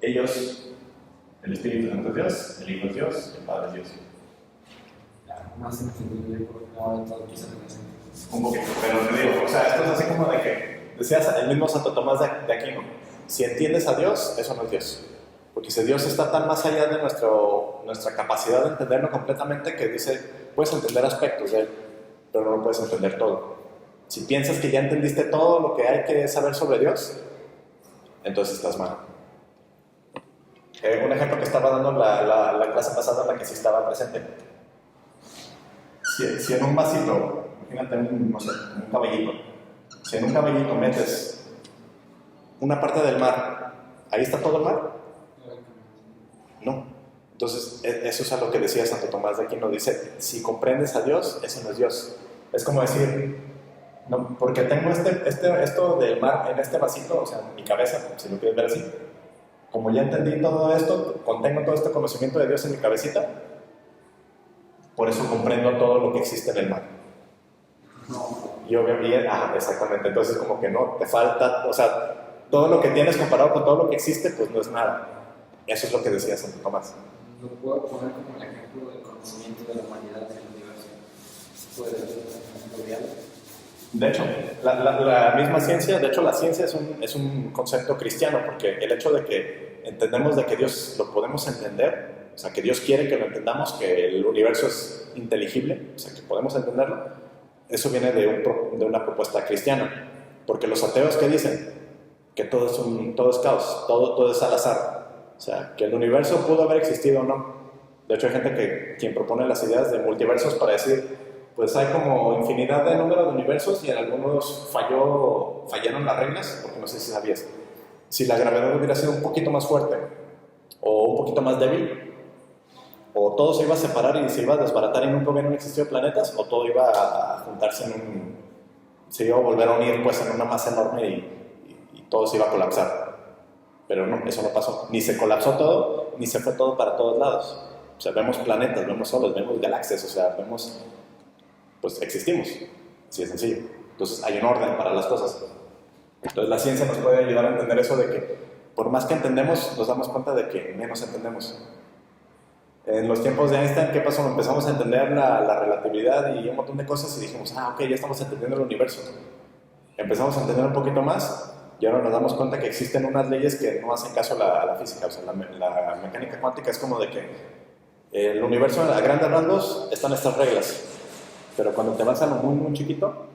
ellos... El Espíritu Santo es Dios, el Hijo es Dios, el Padre es Dios. Más entendible porque ahora todo aquí se un poquito, pero te digo, o sea, esto es así como de que decías el mismo Santo Tomás de Aquino: si entiendes a Dios, eso no es Dios. Porque si Dios está tan más allá de nuestra capacidad de entenderlo completamente, que dice, puedes entender aspectos de Él, pero no puedes entender todo. Si piensas que ya entendiste todo lo que hay que saber sobre Dios, entonces estás mal. Un ejemplo que estaba dando la clase pasada, en la que sí estaba presente. Si en un vasito, imagínate un cabellito, si en un cabellito metes una parte del mar, ¿ahí está todo el mar? No. Entonces, eso es a lo que decía Santo Tomás de Aquino. Dice, si comprendes a Dios, ese no es Dios. Es como decir, no, porque tengo esto del mar en este vasito, o sea, en mi cabeza, si lo quieres ver así. Como ya entendí todo esto, contengo todo este conocimiento de Dios en mi cabecita, por eso comprendo todo lo que existe en el mar. Y obviamente, exactamente, entonces como que no, te falta, o sea, todo lo que tienes comparado con todo lo que existe, pues no es nada. Eso es lo que decía Santo Tomás. Lo puedo poner como el ejemplo del conocimiento de la humanidad del universo. ¿Puede ser un ejemplo real? De hecho, la misma ciencia, de hecho la ciencia es un concepto cristiano, porque el hecho de que entendemos de que Dios lo podemos entender, o sea, que Dios quiere que lo entendamos, que el universo es inteligible, o sea, que podemos entenderlo, eso viene de una propuesta cristiana. Porque los ateos, ¿qué dicen? Que todo es caos, todo es al azar. O sea, que el universo pudo haber existido o no. De hecho, hay gente quien propone las ideas de multiversos para decir, pues hay como infinidad de números de universos y en algunos fallaron las reglas, porque no sé si sabías. Si la gravedad hubiera sido un poquito más fuerte o un poquito más débil, o todo se iba a separar y se iba a desbaratar y nunca hubieran existido planetas, o todo iba a juntarse se iba a volver a unir pues en una masa enorme y todo se iba a colapsar. Pero no, eso no pasó. Ni se colapsó todo, ni se fue todo para todos lados. O sea, vemos planetas, vemos soles, vemos galaxias, o sea, vemos, pues existimos. Así de sencillo. Entonces hay un orden para las cosas. Entonces la ciencia nos puede ayudar a entender eso de que por más que entendemos, nos damos cuenta de que menos entendemos. En los tiempos de Einstein, ¿qué pasó? Empezamos a entender la relatividad y un montón de cosas y dijimos, ok, ya estamos entendiendo el universo. Empezamos a entender un poquito más y ahora nos damos cuenta que existen unas leyes que no hacen caso a la física. O sea, la mecánica cuántica es como de que el universo a grandes rasgos están estas reglas, pero cuando te vas a lo muy, muy chiquito,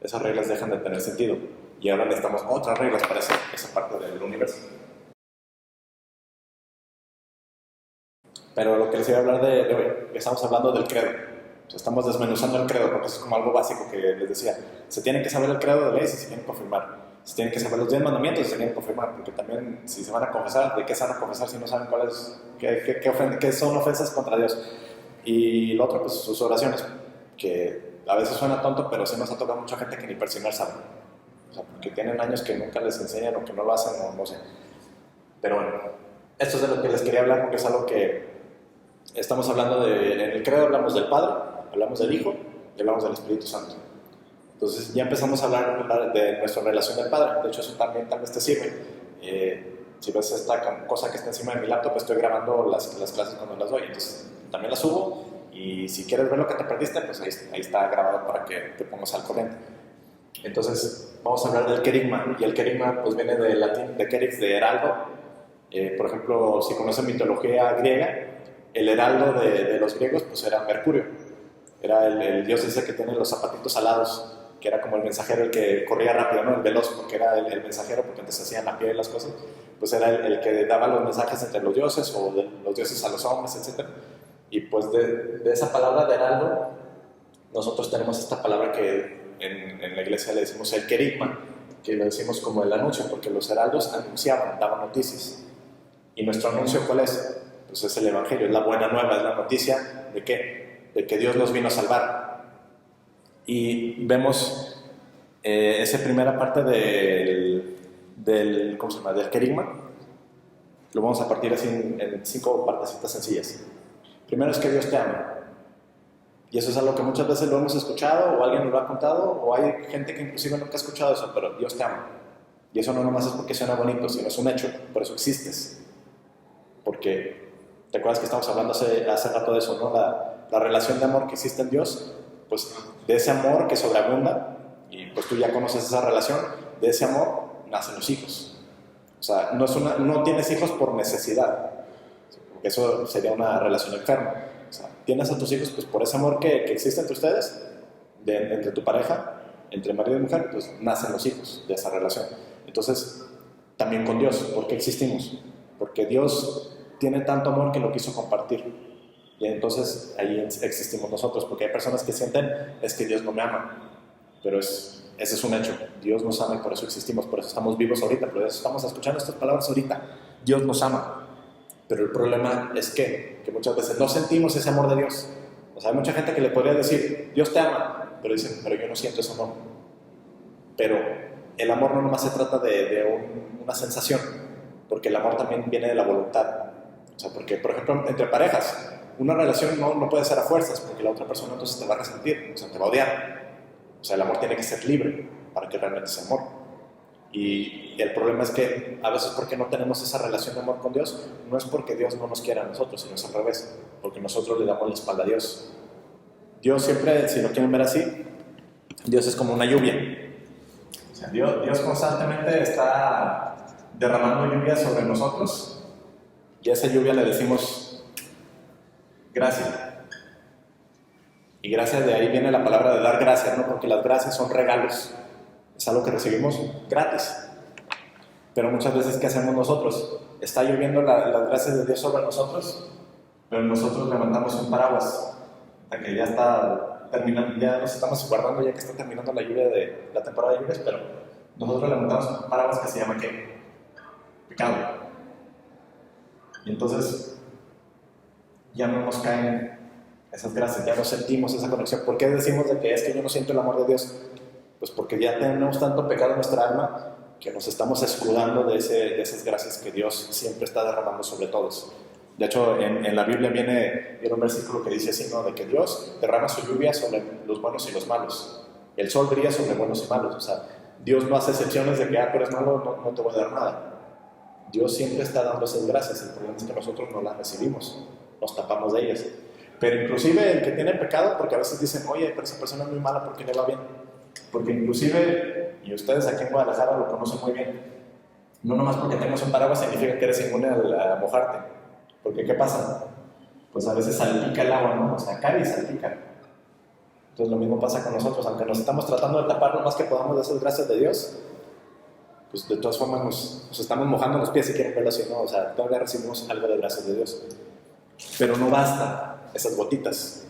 esas reglas dejan de tener sentido y ahora necesitamos otras reglas para esa parte del universo. Pero lo que les iba a hablar de hoy, estamos hablando del credo. O sea, estamos desmenuzando el credo porque eso es como algo básico que les decía. Se tiene que saber el credo de leyes y se tiene que confirmar. Se tienen que saber los 10 mandamientos y se tienen que confirmar, porque también si se van a confesar, ¿de qué se van a confesar si no saben qué son ofensas contra Dios? Y lo otro, pues sus oraciones, que a veces suena tonto, pero sí nos ha tocado mucha gente que ni persignar sabe. O sea, porque tienen años que nunca les enseñan o que no lo hacen o no sé. Pero bueno, esto es de lo que les quería hablar porque es algo que estamos hablando en el credo hablamos del Padre, hablamos del Hijo y hablamos del Espíritu Santo. Entonces ya empezamos a hablar de nuestra relación del Padre. De hecho, eso también tal vez te sirve. Si ves esta cosa que está encima de mi laptop, estoy grabando las clases cuando las doy. Entonces también las subo y si quieres ver lo que te perdiste, pues ahí está grabado para que te pongas al corriente. Entonces vamos a hablar del querigma. Y el querigma pues viene del latín, de querix, de heraldo. Por ejemplo, si conocen mitología griega, el heraldo de los griegos pues era Mercurio. Era el dios ese que tiene los zapatitos alados, que era como el mensajero, el que corría rápido, ¿no? El veloz, porque era el mensajero, porque antes hacían a pie las cosas, pues era el que daba los mensajes entre los dioses, o de los dioses a los hombres, etc. Y pues de esa palabra de heraldo, nosotros tenemos esta palabra que en la iglesia le decimos el querigma, que lo decimos como el anuncio, porque los heraldos anunciaban, daban noticias. ¿Y nuestro anuncio cuál es? Pues es el evangelio, es la buena nueva, es la noticia de que Dios nos vino a salvar. Y vemos esa primera parte del ¿cómo se llama? Del querigma. Lo vamos a partir así en 5 partecitas sencillas. Primero es que Dios te ama. Y eso es algo que muchas veces lo hemos escuchado, o alguien nos lo ha contado, o hay gente que inclusive nunca ha escuchado eso, pero Dios te ama. Y eso no nomás es porque suena bonito, sino es un hecho, por eso existes. Porque, ¿te acuerdas que estamos hablando hace rato de eso, no? La relación de amor que existe en Dios, pues de ese amor que sobreabunda, y pues tú ya conoces esa relación, de ese amor nacen los hijos. O sea, no tienes hijos por necesidad, porque eso sería una relación enferma. O sea, tienes a tus hijos pues por ese amor que existe entre ustedes, entre tu pareja, entre marido y mujer, pues nacen los hijos de esa relación. Entonces, también con Dios, ¿por qué existimos? Porque Dios tiene tanto amor que lo quiso compartir. Y entonces ahí existimos nosotros, porque hay personas que sienten, es que Dios no me ama. Pero ese es un hecho. Dios nos ama y por eso existimos, por eso estamos vivos ahorita, por eso estamos escuchando estas palabras ahorita. Dios nos ama. Pero el problema es que muchas veces no sentimos ese amor de Dios. O sea, hay mucha gente que le podría decir, Dios te ama, pero dicen, pero yo no siento ese amor. Pero el amor no nomás se trata de una sensación, porque el amor también viene de la voluntad. O sea, porque, por ejemplo, entre parejas, una relación no puede ser a fuerzas, porque la otra persona entonces te va a resentir, o sea, te va a odiar. O sea, el amor tiene que ser libre para que realmente sea amor. Y el problema es que a veces porque no tenemos esa relación de amor con Dios, no es porque Dios no nos quiera a nosotros, sino es al revés, porque nosotros le damos la espalda a Dios. Dios siempre, si lo quieren ver así, Dios es como una lluvia. O sea, Dios constantemente está derramando lluvia sobre nosotros y a esa lluvia le decimos gracias. Y gracias, de ahí viene la palabra de dar gracias, ¿no? Porque las gracias son regalos. Es algo que recibimos gratis. Pero muchas veces, ¿qué hacemos nosotros? Está lloviendo las gracias de Dios sobre nosotros, pero nosotros levantamos un paraguas, hasta que ya está terminando, ya nos estamos guardando, ya que está terminando la lluvia de la temporada de lluvias, pero nosotros levantamos un paraguas que se llama ¿qué? Pecado. Y entonces ya no nos caen esas gracias, ya no sentimos esa conexión. ¿Por qué decimos de que es que yo no siento el amor de Dios? Pues porque ya tenemos tanto pecado en nuestra alma que nos estamos escudando de esas gracias que Dios siempre está derramando sobre todos. De hecho, en la Biblia viene un versículo que dice así, ¿no? De que Dios derrama su lluvia sobre los buenos y los malos. El sol brilla sobre buenos y malos. O sea, Dios no hace excepciones de que, tú eres malo, no te voy a dar nada. Dios siempre está dando esas gracias. El problema es que nosotros no las recibimos, nos tapamos de ellas. Pero inclusive el que tiene pecado, porque a veces dicen, oye, pero esa persona es muy mala, ¿por qué le va bien? Porque inclusive, y ustedes aquí en Guadalajara lo conocen muy bien, no nomás porque tengas un paraguas significa que eres inmune a mojarte. Porque ¿qué pasa? Pues a veces salpica el agua, ¿no? O sea, cae y salpica. Entonces lo mismo pasa con nosotros, aunque nos estamos tratando de tapar lo más que podamos de esas gracias de Dios, pues de todas formas nos estamos mojando los pies, si quieren verlo así, ¿no? O sea, todavía recibimos algo de gracias de Dios. Pero no basta esas gotitas.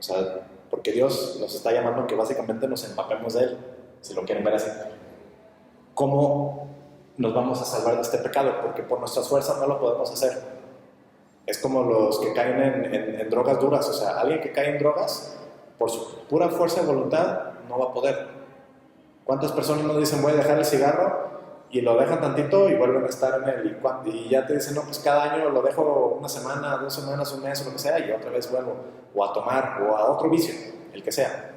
O sea, porque Dios nos está llamando a que básicamente nos empapemos de Él, si lo quieren ver así. ¿Cómo nos vamos a salvar de este pecado? Porque por nuestras fuerzas no lo podemos hacer. Es como los que caen en drogas duras. O sea, alguien que cae en drogas, por su pura fuerza de voluntad, no va a poder. ¿Cuántas personas nos dicen, voy a dejar el cigarro? Y lo dejan tantito y vuelven a estar en él. Y ya te dicen, no, pues cada año lo dejo una semana, 2 semanas, un mes, o lo que sea, y otra vez vuelvo. O a tomar, o a otro vicio, el que sea.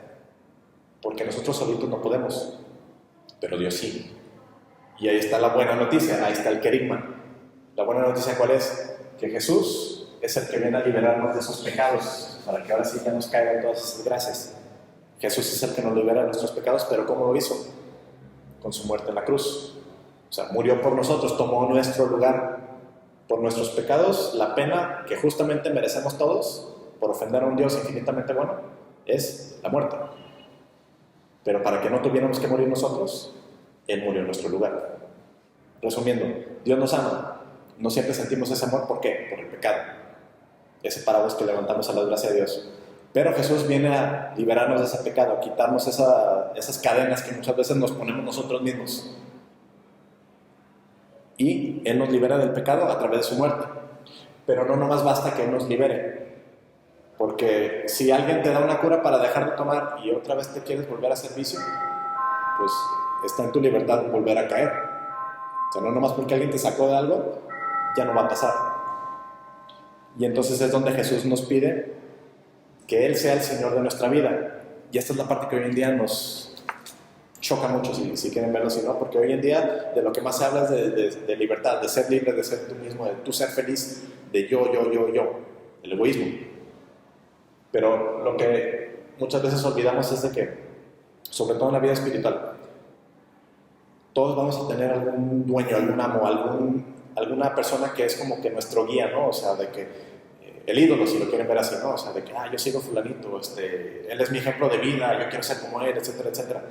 Porque nosotros solitos no podemos, pero Dios sí. Y ahí está la buena noticia, ahí está el querigma. La buena noticia, ¿cuál es? Que Jesús es el que viene a liberarnos de esos pecados, para que ahora sí ya nos caigan todas esas gracias. Jesús es el que nos libera de nuestros pecados, pero ¿cómo lo hizo? Con su muerte en la cruz. O sea, murió por nosotros, tomó nuestro lugar. Por nuestros pecados, la pena que justamente merecemos todos, por ofender a un Dios infinitamente bueno, es la muerte. Pero para que no tuviéramos que morir nosotros, Él murió en nuestro lugar. Resumiendo, Dios nos ama. No siempre sentimos ese amor, ¿por qué? Por el pecado. Ese paraguas que levantamos a la gracia de Dios. Pero Jesús viene a liberarnos de ese pecado, a quitarnos esas cadenas que muchas veces nos ponemos nosotros mismos. Y Él nos libera del pecado a través de su muerte. Pero no nomás basta que Él nos libere. Porque si alguien te da una cura para dejar de tomar y otra vez te quieres volver a hacer vicio, pues está en tu libertad volver a caer. O sea, no nomás porque alguien te sacó de algo, ya no va a pasar. Y entonces es donde Jesús nos pide que Él sea el Señor de nuestra vida. Y esta es la parte que hoy en día nos choca mucho, si quieren verlo así, ¿no? Porque hoy en día de lo que más se habla es de libertad, de ser libre, de ser tú mismo, de tú ser feliz, de yo, el egoísmo. Pero lo que muchas veces olvidamos es de que, sobre todo en la vida espiritual, todos vamos a tener algún dueño, algún amo, alguna persona que es como que nuestro guía, ¿no? O sea, de que el ídolo, si lo quieren ver así, ¿no? O sea, de que, yo sigo fulanito, él es mi ejemplo de vida, yo quiero ser como él, etcétera, etcétera.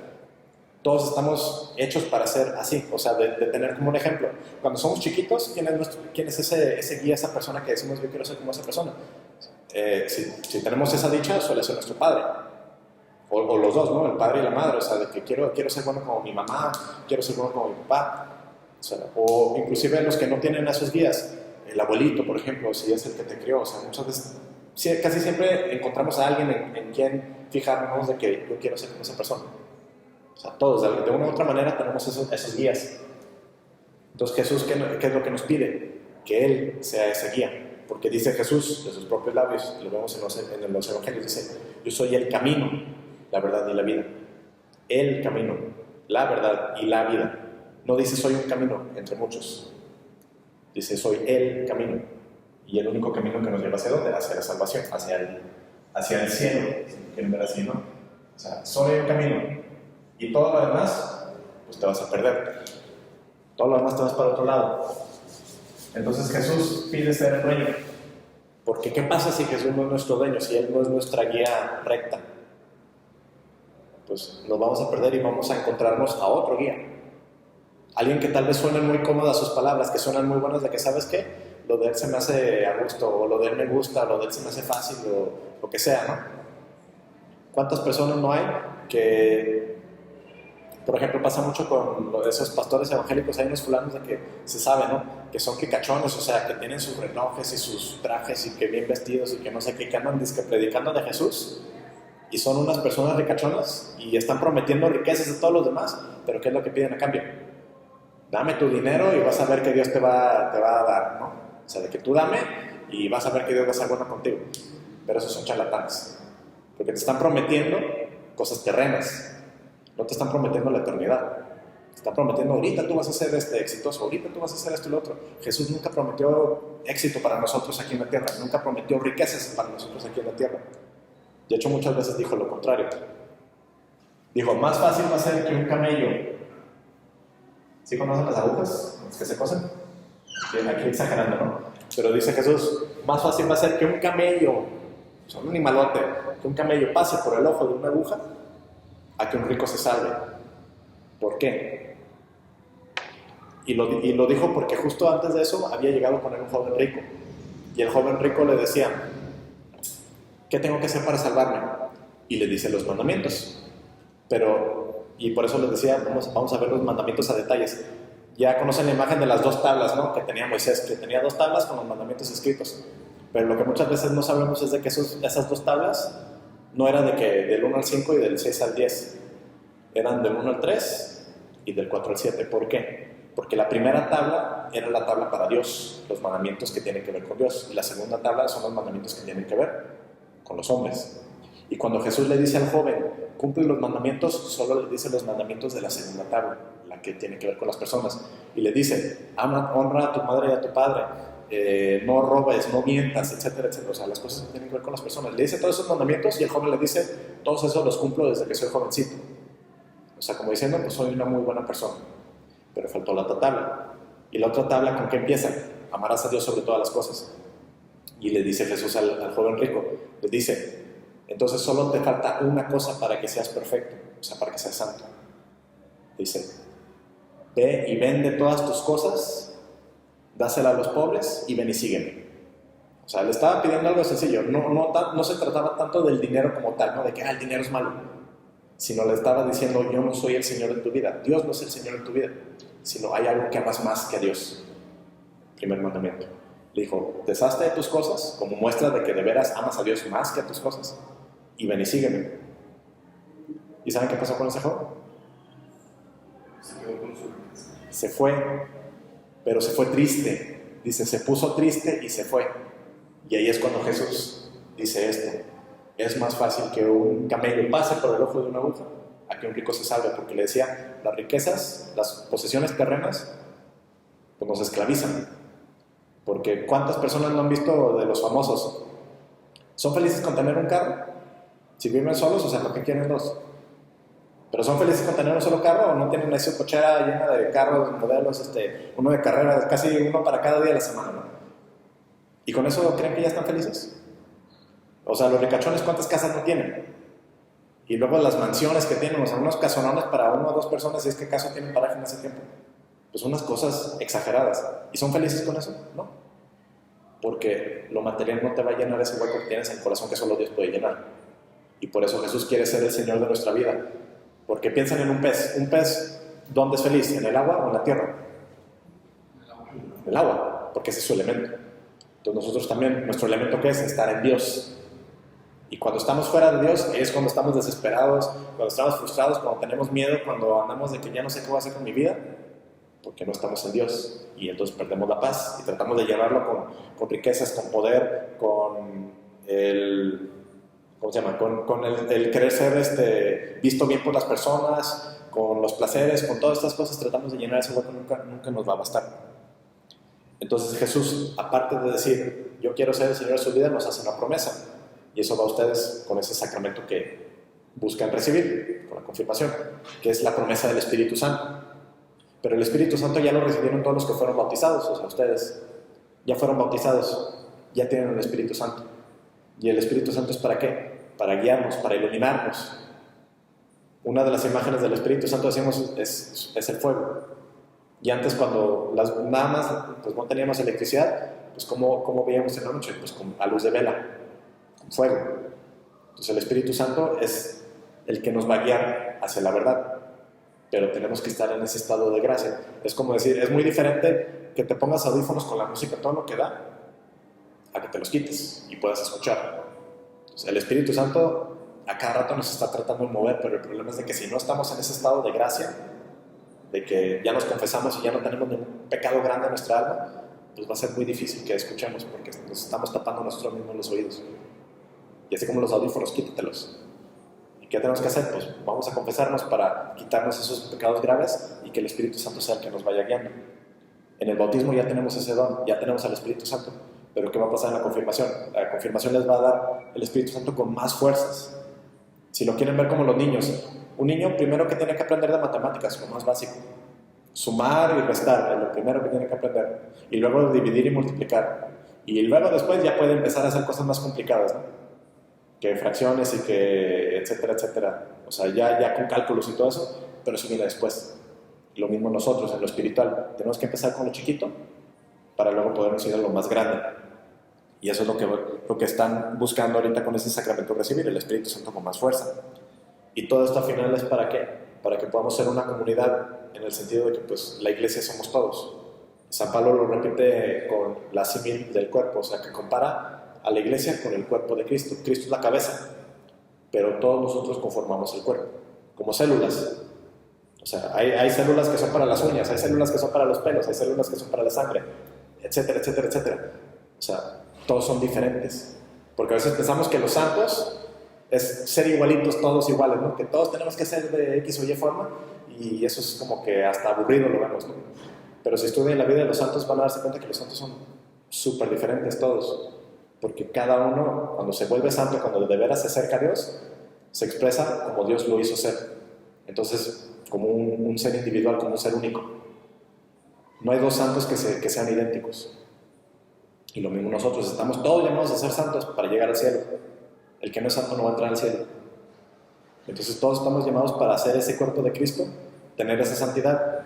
Todos estamos hechos para ser así, o sea, de tener como un ejemplo. Cuando somos chiquitos, ¿quién es ese guía, esa persona que decimos, yo quiero ser como esa persona? Si tenemos esa dicha, suele ser nuestro padre. O los dos, ¿no? El padre y la madre, o sea, de que quiero ser bueno como mi mamá, quiero ser bueno como mi papá. O inclusive los que no tienen a sus guías, el abuelito, por ejemplo, si es el que te crió. O sea, muchas veces, casi siempre encontramos a alguien en quien fijarnos de que yo quiero ser como esa persona. O sea, todos, de una u otra manera tenemos esos guías. Entonces Jesús, ¿qué es lo que nos pide? Que Él sea ese guía. Porque dice Jesús, de sus propios labios, lo vemos en los evangelios, dice, yo soy el camino, la verdad y la vida. El camino, la verdad y la vida. No dice soy un camino entre muchos. Dice soy el camino. Y el único camino que nos lleva hacia ¿dónde? Hacia la salvación, hacia el cielo, si quieren ver así, ¿no? O sea, solo hay un camino. Y todo lo demás, pues te vas a perder. Todo lo demás te vas para otro lado. Entonces Jesús pide ser el dueño. Porque ¿qué pasa si Jesús no es nuestro dueño? Si Él no es nuestra guía recta. Pues nos vamos a perder y vamos a encontrarnos a otro guía. Alguien que tal vez suene muy cómoda sus palabras, que suenan muy buenas, de que ¿sabes qué? Lo de Él se me hace a gusto, o lo de Él me gusta, o lo de Él se me hace fácil, o lo que sea, ¿no? ¿Cuántas personas no hay que... Por ejemplo, pasa mucho con esos pastores evangélicos, hay unos fulanos de que se sabe, ¿no? Que son cachones, o sea, que tienen sus relojes y sus trajes y que bien vestidos y que no sé qué, que andan predicando de Jesús y son unas personas ricachonas y están prometiendo riquezas a todos los demás, pero ¿qué es lo que piden a cambio? Dame tu dinero y vas a ver que Dios te va a dar, ¿no? O sea, de que tú dame y vas a ver que Dios va a ser bueno contigo. Pero esos son charlatanes, porque te están prometiendo cosas terrenas, no te están prometiendo la eternidad. Te están prometiendo, ahorita tú vas a ser exitoso, ahorita tú vas a hacer esto y lo otro. Jesús nunca prometió éxito para nosotros aquí en la tierra, nunca prometió riquezas para nosotros aquí en la tierra. De hecho, muchas veces dijo lo contrario. Dijo, más fácil va a ser que un camello. ¿Sí conocen las agujas? Las que se cosen. Aquí exagerando, ¿no? Pero dice Jesús, más fácil va a ser que un camello, o sea, un animalote, que un camello pase por el ojo de una aguja a que un rico se salve. ¿Por qué? Y lo dijo porque justo antes de eso había llegado con él un joven rico. Y el joven rico le decía, ¿qué tengo que hacer para salvarme? Y le dice los mandamientos. Y por eso les decía, vamos a ver los mandamientos a detalles. Ya conocen la imagen de las 2 tablas, ¿no? Que tenía Moisés, que tenía 2 tablas con los mandamientos escritos. Pero lo que muchas veces no sabemos es de que esas 2 tablas no eran del 1 al 5 y del 6 al 10. Eran del 1 al 3 y del 4 al 7. ¿Por qué? Porque la primera tabla era la tabla para Dios, los mandamientos que tienen que ver con Dios. Y la segunda tabla son los mandamientos que tienen que ver con los hombres. Y cuando Jesús le dice al joven, cumple los mandamientos, solo le dice los mandamientos de la segunda tabla, la que tiene que ver con las personas. Y le dice, honra a tu madre y a tu padre, no robes, no mientas, etcétera, etcétera. O sea, las cosas que tienen que ver con las personas. Le dice todos esos mandamientos y el joven le dice, todos esos los cumplo desde que soy jovencito. O sea, como diciendo, pues soy una muy buena persona. Pero faltó la otra tabla. ¿Y la otra tabla con qué empieza? Amarás a Dios sobre todas las cosas. Y le dice Jesús al joven rico, le dice, entonces solo te falta una cosa para que seas perfecto, o sea, para que seas santo. Dice, ve y vende todas tus cosas, dásela a los pobres y ven y sígueme. O sea, le estaba pidiendo algo sencillo, no se trataba tanto del dinero como tal, ¿no? De que el dinero es malo, sino le estaba diciendo, yo no soy el Señor en tu vida, Dios no es el Señor en tu vida, sino hay algo que amas más que a Dios. Primer mandamiento. Le dijo, deshazte de tus cosas como muestra de que de veras amas a Dios más que a tus cosas. Y ven y sígueme. ¿Y saben qué pasó con ese joven? Se fue, pero se fue triste. Dice, se puso triste y se fue. Y ahí es cuando Jesús dice esto. Es más fácil que un camello pase por el ojo de una aguja a que un rico se salve, porque le decía, las riquezas, las posesiones terrenas, pues nos esclavizan. Porque ¿cuántas personas no han visto de los famosos? ¿Son felices con tener un carro? Si viven solos, o sea, ¿por qué quieren 2? ¿Pero son felices con tener un solo carro o no tienen esa cochera llena de carros, modelos, uno de carrera, casi uno para cada día de la semana, ¿no? ¿Y con eso creen que ya están felices? O sea, los ricachones, ¿cuántas casas no tienen? Y luego las mansiones que tienen, o sea, unos casonones para 1 o 2 personas, si es que acaso tienen paraje en ese tiempo. Pues unas cosas exageradas. ¿Y son felices con eso? No. Porque lo material no te va a llenar ese hueco que tienes en el corazón que solo Dios puede llenar. Y por eso Jesús quiere ser el Señor de nuestra vida. Porque piensan en un pez. ¿Un pez dónde es feliz? ¿En el agua o en la tierra? En el agua, porque ese es su elemento. Entonces nosotros también, nuestro elemento ¿qué es? Estar en Dios. Y cuando estamos fuera de Dios es cuando estamos desesperados, cuando estamos frustrados, cuando tenemos miedo, cuando andamos de que ya no sé qué voy a hacer con mi vida, porque no estamos en Dios. Y entonces perdemos la paz y tratamos de llevarlo con riquezas, con poder, con el... ¿Cómo se llama? Con el querer ser visto bien por las personas, con los placeres, con todas estas cosas, tratamos de llenar ese hueco, nunca nos va a bastar. Entonces Jesús, aparte de decir, yo quiero ser el Señor de su vida, nos hace una promesa. Y eso va a ustedes con ese sacramento que buscan recibir, con la confirmación, que es la promesa del Espíritu Santo. Pero el Espíritu Santo ya lo recibieron todos los que fueron bautizados, o sea, ustedes ya fueron bautizados, ya tienen el Espíritu Santo. ¿Y el Espíritu Santo es para qué? Para guiarnos, para iluminarnos. Una de las imágenes del Espíritu Santo, decimos, es el fuego. Y antes cuando nada más pues no teníamos electricidad, pues ¿cómo veíamos en la noche? Pues a luz de vela, con fuego. Entonces el Espíritu Santo es el que nos va a guiar hacia la verdad. Pero tenemos que estar en ese estado de gracia. Es como decir, es muy diferente que te pongas audífonos con la música todo lo que da, a que te los quites y puedas escuchar. Entonces, el Espíritu Santo a cada rato nos está tratando de mover, pero el problema es de que si no estamos en ese estado de gracia, de que ya nos confesamos y ya no tenemos ningún pecado grande en nuestra alma, pues va a ser muy difícil que escuchemos porque nos estamos tapando nosotros mismos los oídos. Y así como los audífonos, quítatelos. ¿Y qué tenemos que hacer? Pues vamos a confesarnos para quitarnos esos pecados graves y que el Espíritu Santo sea el que nos vaya guiando. En el bautismo ya tenemos ese don, ya tenemos al Espíritu Santo. Pero ¿qué va a pasar en la confirmación? La confirmación les va a dar el Espíritu Santo con más fuerzas. Si lo quieren ver como los niños, un niño primero que tiene que aprender de matemáticas, lo más básico. Sumar y restar, es lo primero que tiene que aprender. Y luego dividir y multiplicar. Y luego después ya puede empezar a hacer cosas más complicadas, ¿no? Que fracciones y que etcétera, etcétera. O sea, ya con cálculos y todo eso, pero eso viene después. Lo mismo nosotros en lo espiritual. Tenemos que empezar con lo chiquito para luego podernos ir a lo más grande. Y eso es lo que están buscando ahorita con ese sacramento recibir, el Espíritu Santo con más fuerza. Y todo esto al final es ¿para qué? Para que podamos ser una comunidad en el sentido de que pues la iglesia somos todos. San Pablo lo repite con la símil del cuerpo, o sea que compara a la iglesia con el cuerpo de Cristo. Cristo es la cabeza, pero todos nosotros conformamos el cuerpo, como células. O sea, hay células que son para las uñas, hay células que son para los pelos, hay células que son para la sangre, etcétera, etcétera, etcétera. O sea, todos son diferentes. Porque a veces pensamos que los santos es ser igualitos, todos iguales, ¿no? Que todos tenemos que ser de X o Y forma, y eso es como que hasta aburrido lo vemos, ¿no? Pero si estudian la vida de los santos van a darse cuenta que los santos son súper diferentes todos. Porque cada uno, cuando se vuelve santo, cuando de veras se acerca a Dios, se expresa como Dios lo hizo ser. Entonces, como un ser individual, como un ser único. No hay dos santos que sean idénticos. Y lo mismo nosotros, estamos todos llamados a ser santos para llegar al cielo. El que no es santo no va a entrar al cielo. Entonces todos estamos llamados para hacer ese cuerpo de Cristo, tener esa santidad,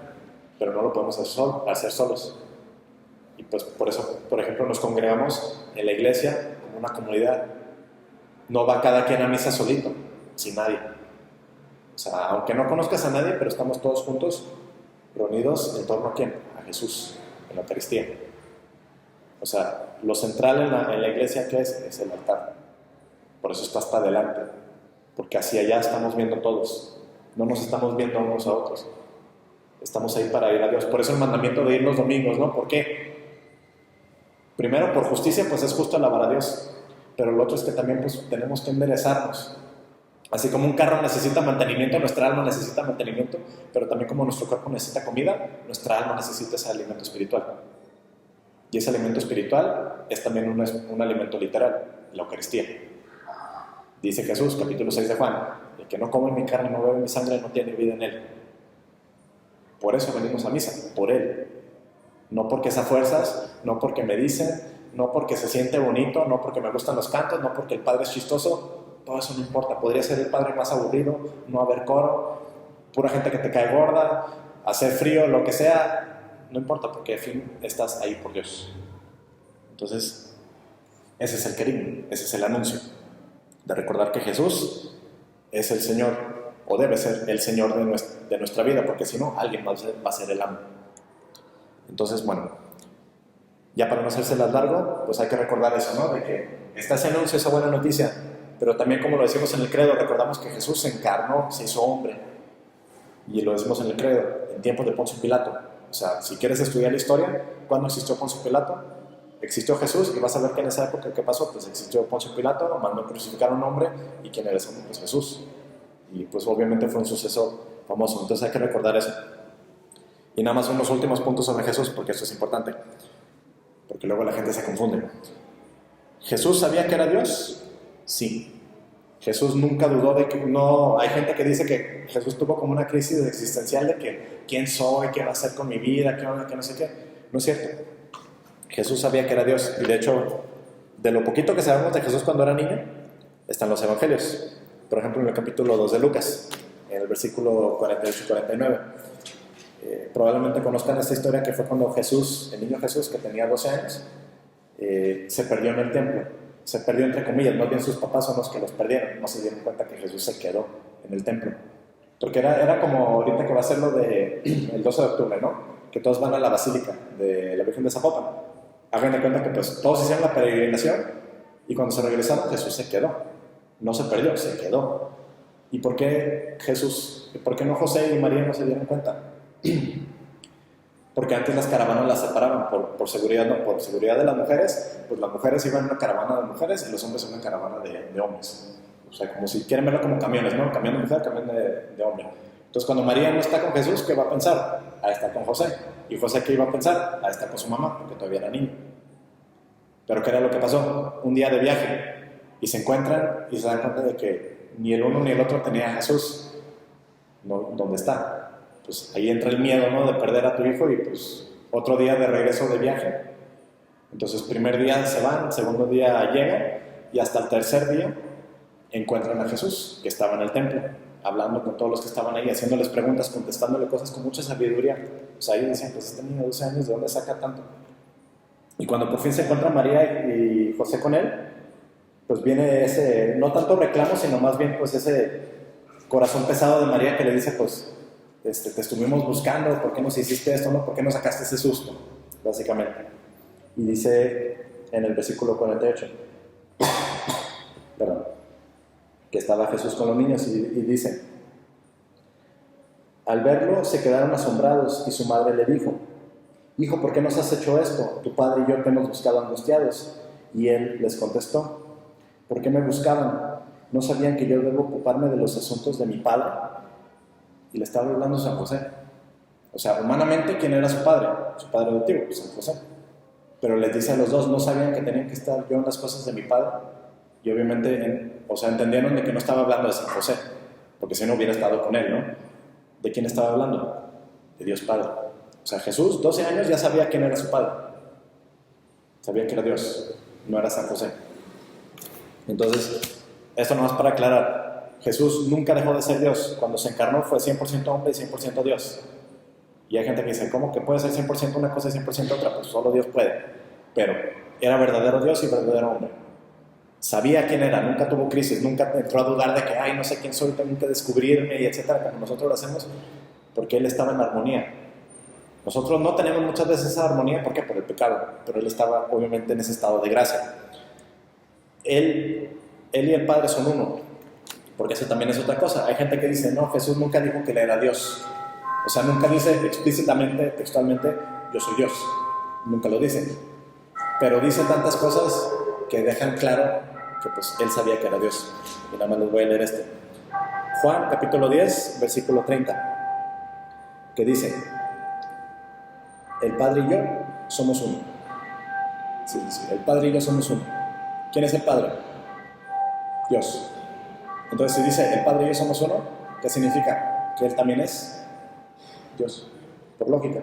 pero no lo podemos hacer solos. Y pues por eso, por ejemplo, nos congregamos en la iglesia como una comunidad. No va cada quien a misa solito, sin nadie. O sea, aunque no conozcas a nadie, pero estamos todos juntos, reunidos en torno a ¿quién? A Jesús, en la Eucaristía. O sea, lo central en la iglesia, ¿qué es? Es el altar. Por eso está hasta adelante, porque hacia allá estamos viendo todos. No nos estamos viendo unos a otros. Estamos ahí para ir a Dios. Por eso el mandamiento de ir los domingos, ¿no? ¿Por qué? Primero, por justicia, pues es justo alabar a Dios. Pero lo otro es que también pues, tenemos que enderezarnos. Así como un carro necesita mantenimiento, nuestra alma necesita mantenimiento, pero también como nuestro cuerpo necesita comida, nuestra alma necesita ese alimento espiritual. Y ese alimento espiritual es también un alimento literal, la Eucaristía. Dice Jesús, capítulo 6 de Juan, el que no come mi carne, no bebe mi sangre, no tiene vida en él. Por eso venimos a misa, por él. No porque sea fuerzas, no porque me dicen, no porque se siente bonito, no porque me gustan los cantos, no porque el padre es chistoso, todo eso no importa. Podría ser el padre más aburrido, no haber coro, pura gente que te cae gorda, hacer frío, lo que sea, no importa, porque al fin estás ahí por Dios. Entonces, ese es el querigma, ese es el anuncio, de recordar que Jesús es el Señor, o debe ser el Señor de nuestra vida, porque si no, alguien va a ser el amo. Entonces, bueno, ya para no hacérselas largo, pues hay que recordar eso, ¿no? De que está ese anuncio, esa buena noticia, pero también como lo decimos en el credo, recordamos que Jesús se encarnó, se hizo hombre, y lo decimos en el credo, en tiempos de Poncio Pilato. O sea, si quieres estudiar la historia, ¿cuándo existió Poncio Pilato? Existió Jesús, y vas a ver que en esa época, ¿qué pasó? Pues existió Poncio Pilato, mandó crucificar a un hombre, y ¿quién era ese hombre? Pues Jesús. Y pues obviamente fue un sucesor famoso, entonces hay que recordar eso. Y nada más unos últimos puntos sobre Jesús, porque eso es importante, porque luego la gente se confunde. ¿Jesús sabía que era Dios? Sí. Jesús nunca dudó de que no. Hay gente que dice que Jesús tuvo como una crisis existencial de que ¿quién soy? ¿Qué va a hacer con mi vida? ¿Qué no sé qué? No es cierto. Jesús sabía que era Dios, y de hecho, de lo poquito que sabemos de Jesús cuando era niño, están los evangelios. Por ejemplo, en el capítulo 2 de Lucas, en el versículo 48 y 49. Probablemente conozcan esta historia que fue cuando Jesús, el niño Jesús, que tenía 12 años, se perdió en el templo. Se perdió entre comillas, más bien sus papás son los que los perdieron. No se dieron cuenta que Jesús se quedó en el templo. Porque era como ahorita que va a ser lo del 12 de octubre, ¿no? Que todos van a la Basílica de la Virgen de Zapopan. Hagan de cuenta que pues todos hicieron la peregrinación, y cuando se regresaron Jesús se quedó. No se perdió, se quedó. ¿Y por qué no José y María no se dieron cuenta? Porque antes las caravanas las separaban por seguridad, no, por seguridad de las mujeres, pues las mujeres iban en una caravana de mujeres y los hombres en una caravana de hombres. O sea, como si quieren verlo como camiones, ¿no? Camión de mujer, camión de hombre. Entonces, cuando María no está con Jesús, ¿qué va a pensar? A estar con José. ¿Y José qué iba a pensar? A estar con su mamá, porque todavía era niño. Pero ¿qué era lo que pasó? Un día de viaje, y se encuentran y se dan cuenta de que ni el uno ni el otro tenía a Jesús. ¿No? ¿Dónde está? Pues ahí entra el miedo, ¿no? De perder a tu hijo y pues otro día de regreso de viaje. Entonces, primer día se van, segundo día llegan, y hasta el tercer día encuentran a Jesús, que estaba en el templo, hablando con todos los que estaban ahí, haciéndoles preguntas, contestándole cosas con mucha sabiduría. Pues ahí decían, pues este niño de 12 años, ¿de dónde saca tanto? Y cuando por fin se encuentran María y José con él, pues viene ese, no tanto reclamo, sino más bien pues ese corazón pesado de María que le dice, pues, te estuvimos buscando, ¿por qué nos hiciste esto, no? ¿Por qué nos sacaste ese susto? Básicamente. Y dice en el versículo 48, perdón, que estaba Jesús con los niños y dice, al verlo se quedaron asombrados y su madre le dijo, hijo, ¿por qué nos has hecho esto? Tu padre y yo te hemos buscado angustiados. Y él les contestó, ¿por qué me buscaban? ¿No sabían que yo debo ocuparme de los asuntos de mi padre? Y le estaba hablando San José. O sea, humanamente, ¿quién era su padre? Su padre adoptivo, San José. Pero les dice a los dos, ¿no sabían que tenían que estar yo en las cosas de mi padre? Y obviamente, entendieron de que no estaba hablando de San José, porque si no hubiera estado con él, ¿no? ¿De quién estaba hablando? De Dios Padre. O sea, Jesús, 12 años, ya sabía quién era su padre. Sabía que era Dios, no era San José. Entonces, esto nomás para aclarar, Jesús nunca dejó de ser Dios. Cuando se encarnó fue 100% hombre y 100% Dios. Y hay gente que dice, ¿cómo que puede ser 100% una cosa y 100% otra? Pues solo Dios puede. Pero era verdadero Dios y verdadero hombre. Sabía quién era, nunca tuvo crisis, nunca entró a dudar de que, ay, no sé quién soy, tengo que descubrirme, y etcétera, como nosotros lo hacemos, porque Él estaba en armonía. Nosotros no tenemos muchas veces esa armonía, ¿por qué? Por el pecado, pero Él estaba obviamente en ese estado de gracia. Él y el Padre son uno, porque eso también es otra cosa. Hay gente que dice, no, Jesús nunca dijo que Él era Dios. O sea, nunca dice explícitamente, textualmente, yo soy Dios. Nunca lo dice. Pero dice tantas cosas que dejan claro que pues Él sabía que era Dios. Y nada más les voy a leer este. Juan, capítulo 10, versículo 30, que dice, el Padre y yo somos uno. Sí, el Padre y yo somos uno. ¿Quién es el Padre? Dios. Entonces, si dice el Padre y yo somos uno, ¿qué significa? Que Él también es Dios, por lógica.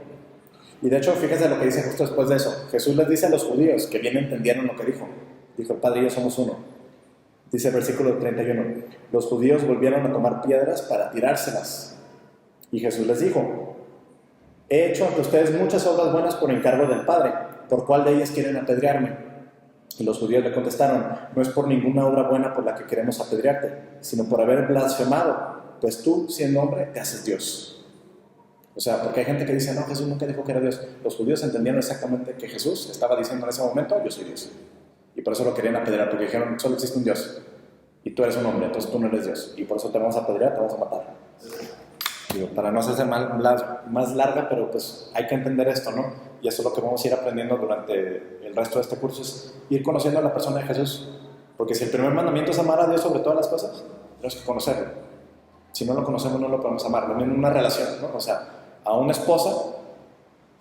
Y de hecho, fíjense lo que dice justo después de eso. Jesús les dice a los judíos, que bien entendieron lo que dijo. Dijo, el Padre y yo somos uno. Dice el versículo 31, los judíos volvieron a tomar piedras para tirárselas. Y Jesús les dijo, he hecho ante ustedes muchas obras buenas por encargo del Padre. ¿Por cuál de ellas quieren apedrearme? Y los judíos le contestaron, no es por ninguna obra buena por la que queremos apedrearte, sino por haber blasfemado, pues tú, siendo hombre, te haces Dios. O sea, porque hay gente que dice, no, Jesús nunca dijo que era Dios. Los judíos entendieron exactamente que Jesús estaba diciendo en ese momento, yo soy Dios. Y por eso lo querían apedrear, porque dijeron, solo existe un Dios. Y tú eres un hombre, entonces tú no eres Dios. Y por eso te vamos a apedrear, te vamos a matar. Digo, para no hacerse más larga, pero pues hay que entender esto, ¿no? Y eso es lo que vamos a ir aprendiendo durante el resto de este curso, es ir conociendo a la persona de Jesús. Porque si el primer mandamiento es amar a Dios sobre todas las cosas, tenemos que conocerlo. Si no lo conocemos, no lo podemos amar. Lo mismo en una relación, ¿no? O sea, a una esposa,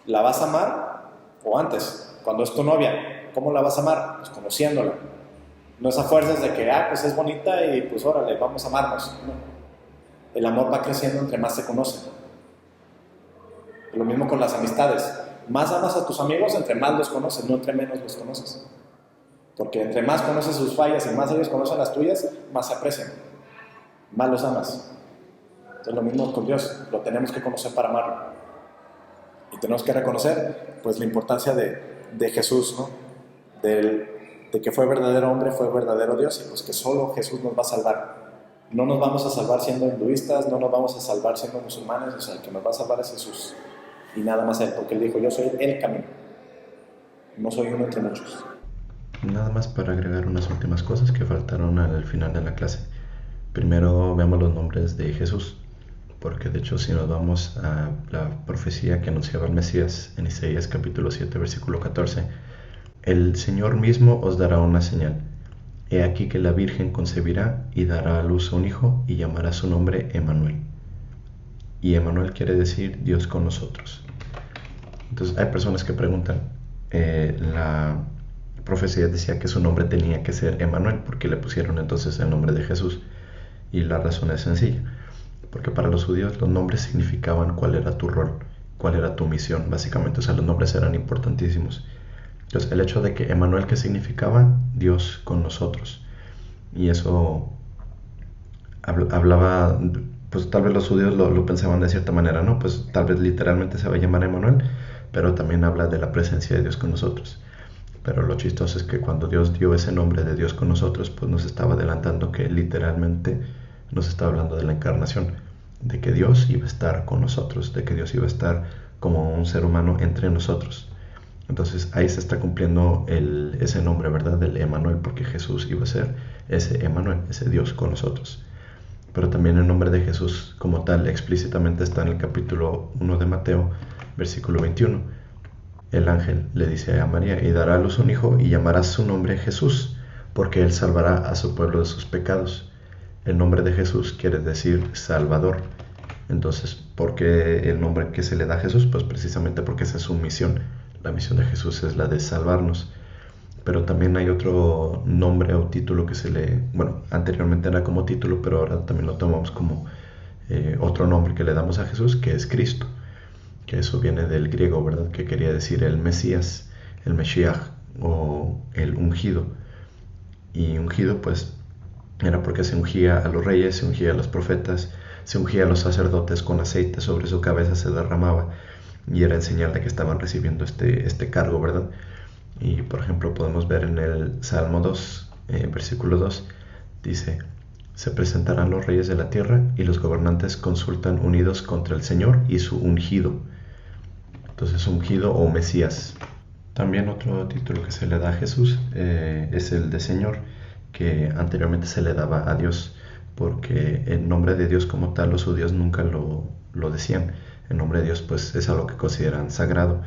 ¿la vas a amar? O antes, cuando es tu novia, ¿cómo la vas a amar? Pues conociéndola. No es a fuerzas de que, pues es bonita y pues órale, vamos a amarnos. No. El amor va creciendo entre más se conocen. Lo mismo con las amistades. Más amas a tus amigos, entre más los conoces, no entre menos los conoces. Porque entre más conoces sus fallas y más ellos conocen las tuyas, más se aprecian. Más los amas. Entonces lo mismo con Dios, lo tenemos que conocer para amarlo. Y tenemos que reconocer pues la importancia de Jesús, ¿no? De que fue verdadero hombre, fue verdadero Dios, y pues que solo Jesús nos va a salvar. No nos vamos a salvar siendo hinduistas, no nos vamos a salvar siendo musulmanes, o sea, el que nos va a salvar es Jesús. Y nada más Él, porque Él dijo, yo soy el camino. No soy uno entre muchos. Nada más para agregar unas últimas cosas que faltaron al final de la clase. Primero veamos los nombres de Jesús. porque de hecho si nos vamos a la profecía que anunciaba el Mesías en Isaías capítulo 7 versículo 14, el Señor mismo os dará una señal. He aquí que la Virgen concebirá y dará a luz a un hijo y llamará su nombre Emmanuel. Y Emmanuel quiere decir Dios con nosotros. Entonces hay personas que preguntan, la profecía decía que su nombre tenía que ser Emmanuel, ¿por qué le pusieron entonces el nombre de Jesús? Y la razón es sencilla, porque para los judíos los nombres significaban cuál era tu rol, cuál era tu misión, básicamente. O sea, los nombres eran importantísimos. Entonces el hecho de que Emmanuel, ¿qué significaba? Dios con nosotros. Y eso hablaba, pues tal vez los judíos lo pensaban de cierta manera, ¿no? Pues tal vez literalmente se va a llamar Emmanuel, pero también habla de la presencia de Dios con nosotros. Pero lo chistoso es que cuando Dios dio ese nombre de Dios con nosotros, pues nos estaba adelantando que literalmente nos está hablando de la encarnación, de que Dios iba a estar con nosotros, de que Dios iba a estar como un ser humano entre nosotros. Entonces ahí se está cumpliendo ese nombre, ¿verdad? Del Emmanuel, porque Jesús iba a ser ese Emmanuel, ese Dios con nosotros. Pero también el nombre de Jesús como tal explícitamente está en el capítulo 1 de Mateo, versículo 21. El ángel le dice a María, y dará a luz un hijo y llamará su nombre Jesús, porque él salvará a su pueblo de sus pecados. El nombre de Jesús quiere decir Salvador. Entonces, ¿por qué el nombre que se le da a Jesús? Pues precisamente porque esa es su misión. La misión de Jesús es la de salvarnos. Pero también hay otro nombre o título que se le... Bueno, anteriormente era como título, pero ahora también lo tomamos como otro nombre que le damos a Jesús, que es Cristo. Que eso viene del griego, ¿verdad? Que quería decir el Mesías, el Meshiach o el ungido. Y ungido, pues, era porque se ungía a los reyes, se ungía a los profetas, se ungía a los sacerdotes con aceite, sobre su cabeza se derramaba y era en señal de que estaban recibiendo este cargo, ¿verdad? Y por ejemplo podemos ver en el Salmo 2, versículo 2, dice: se presentarán los reyes de la tierra y los gobernantes consultan unidos contra el Señor y su ungido. Entonces ungido o Mesías. También otro título que se le da a Jesús es el de Señor, que anteriormente se le daba a Dios, porque el nombre de Dios como tal los judíos nunca lo decían. El nombre de Dios pues es algo que consideran sagrado.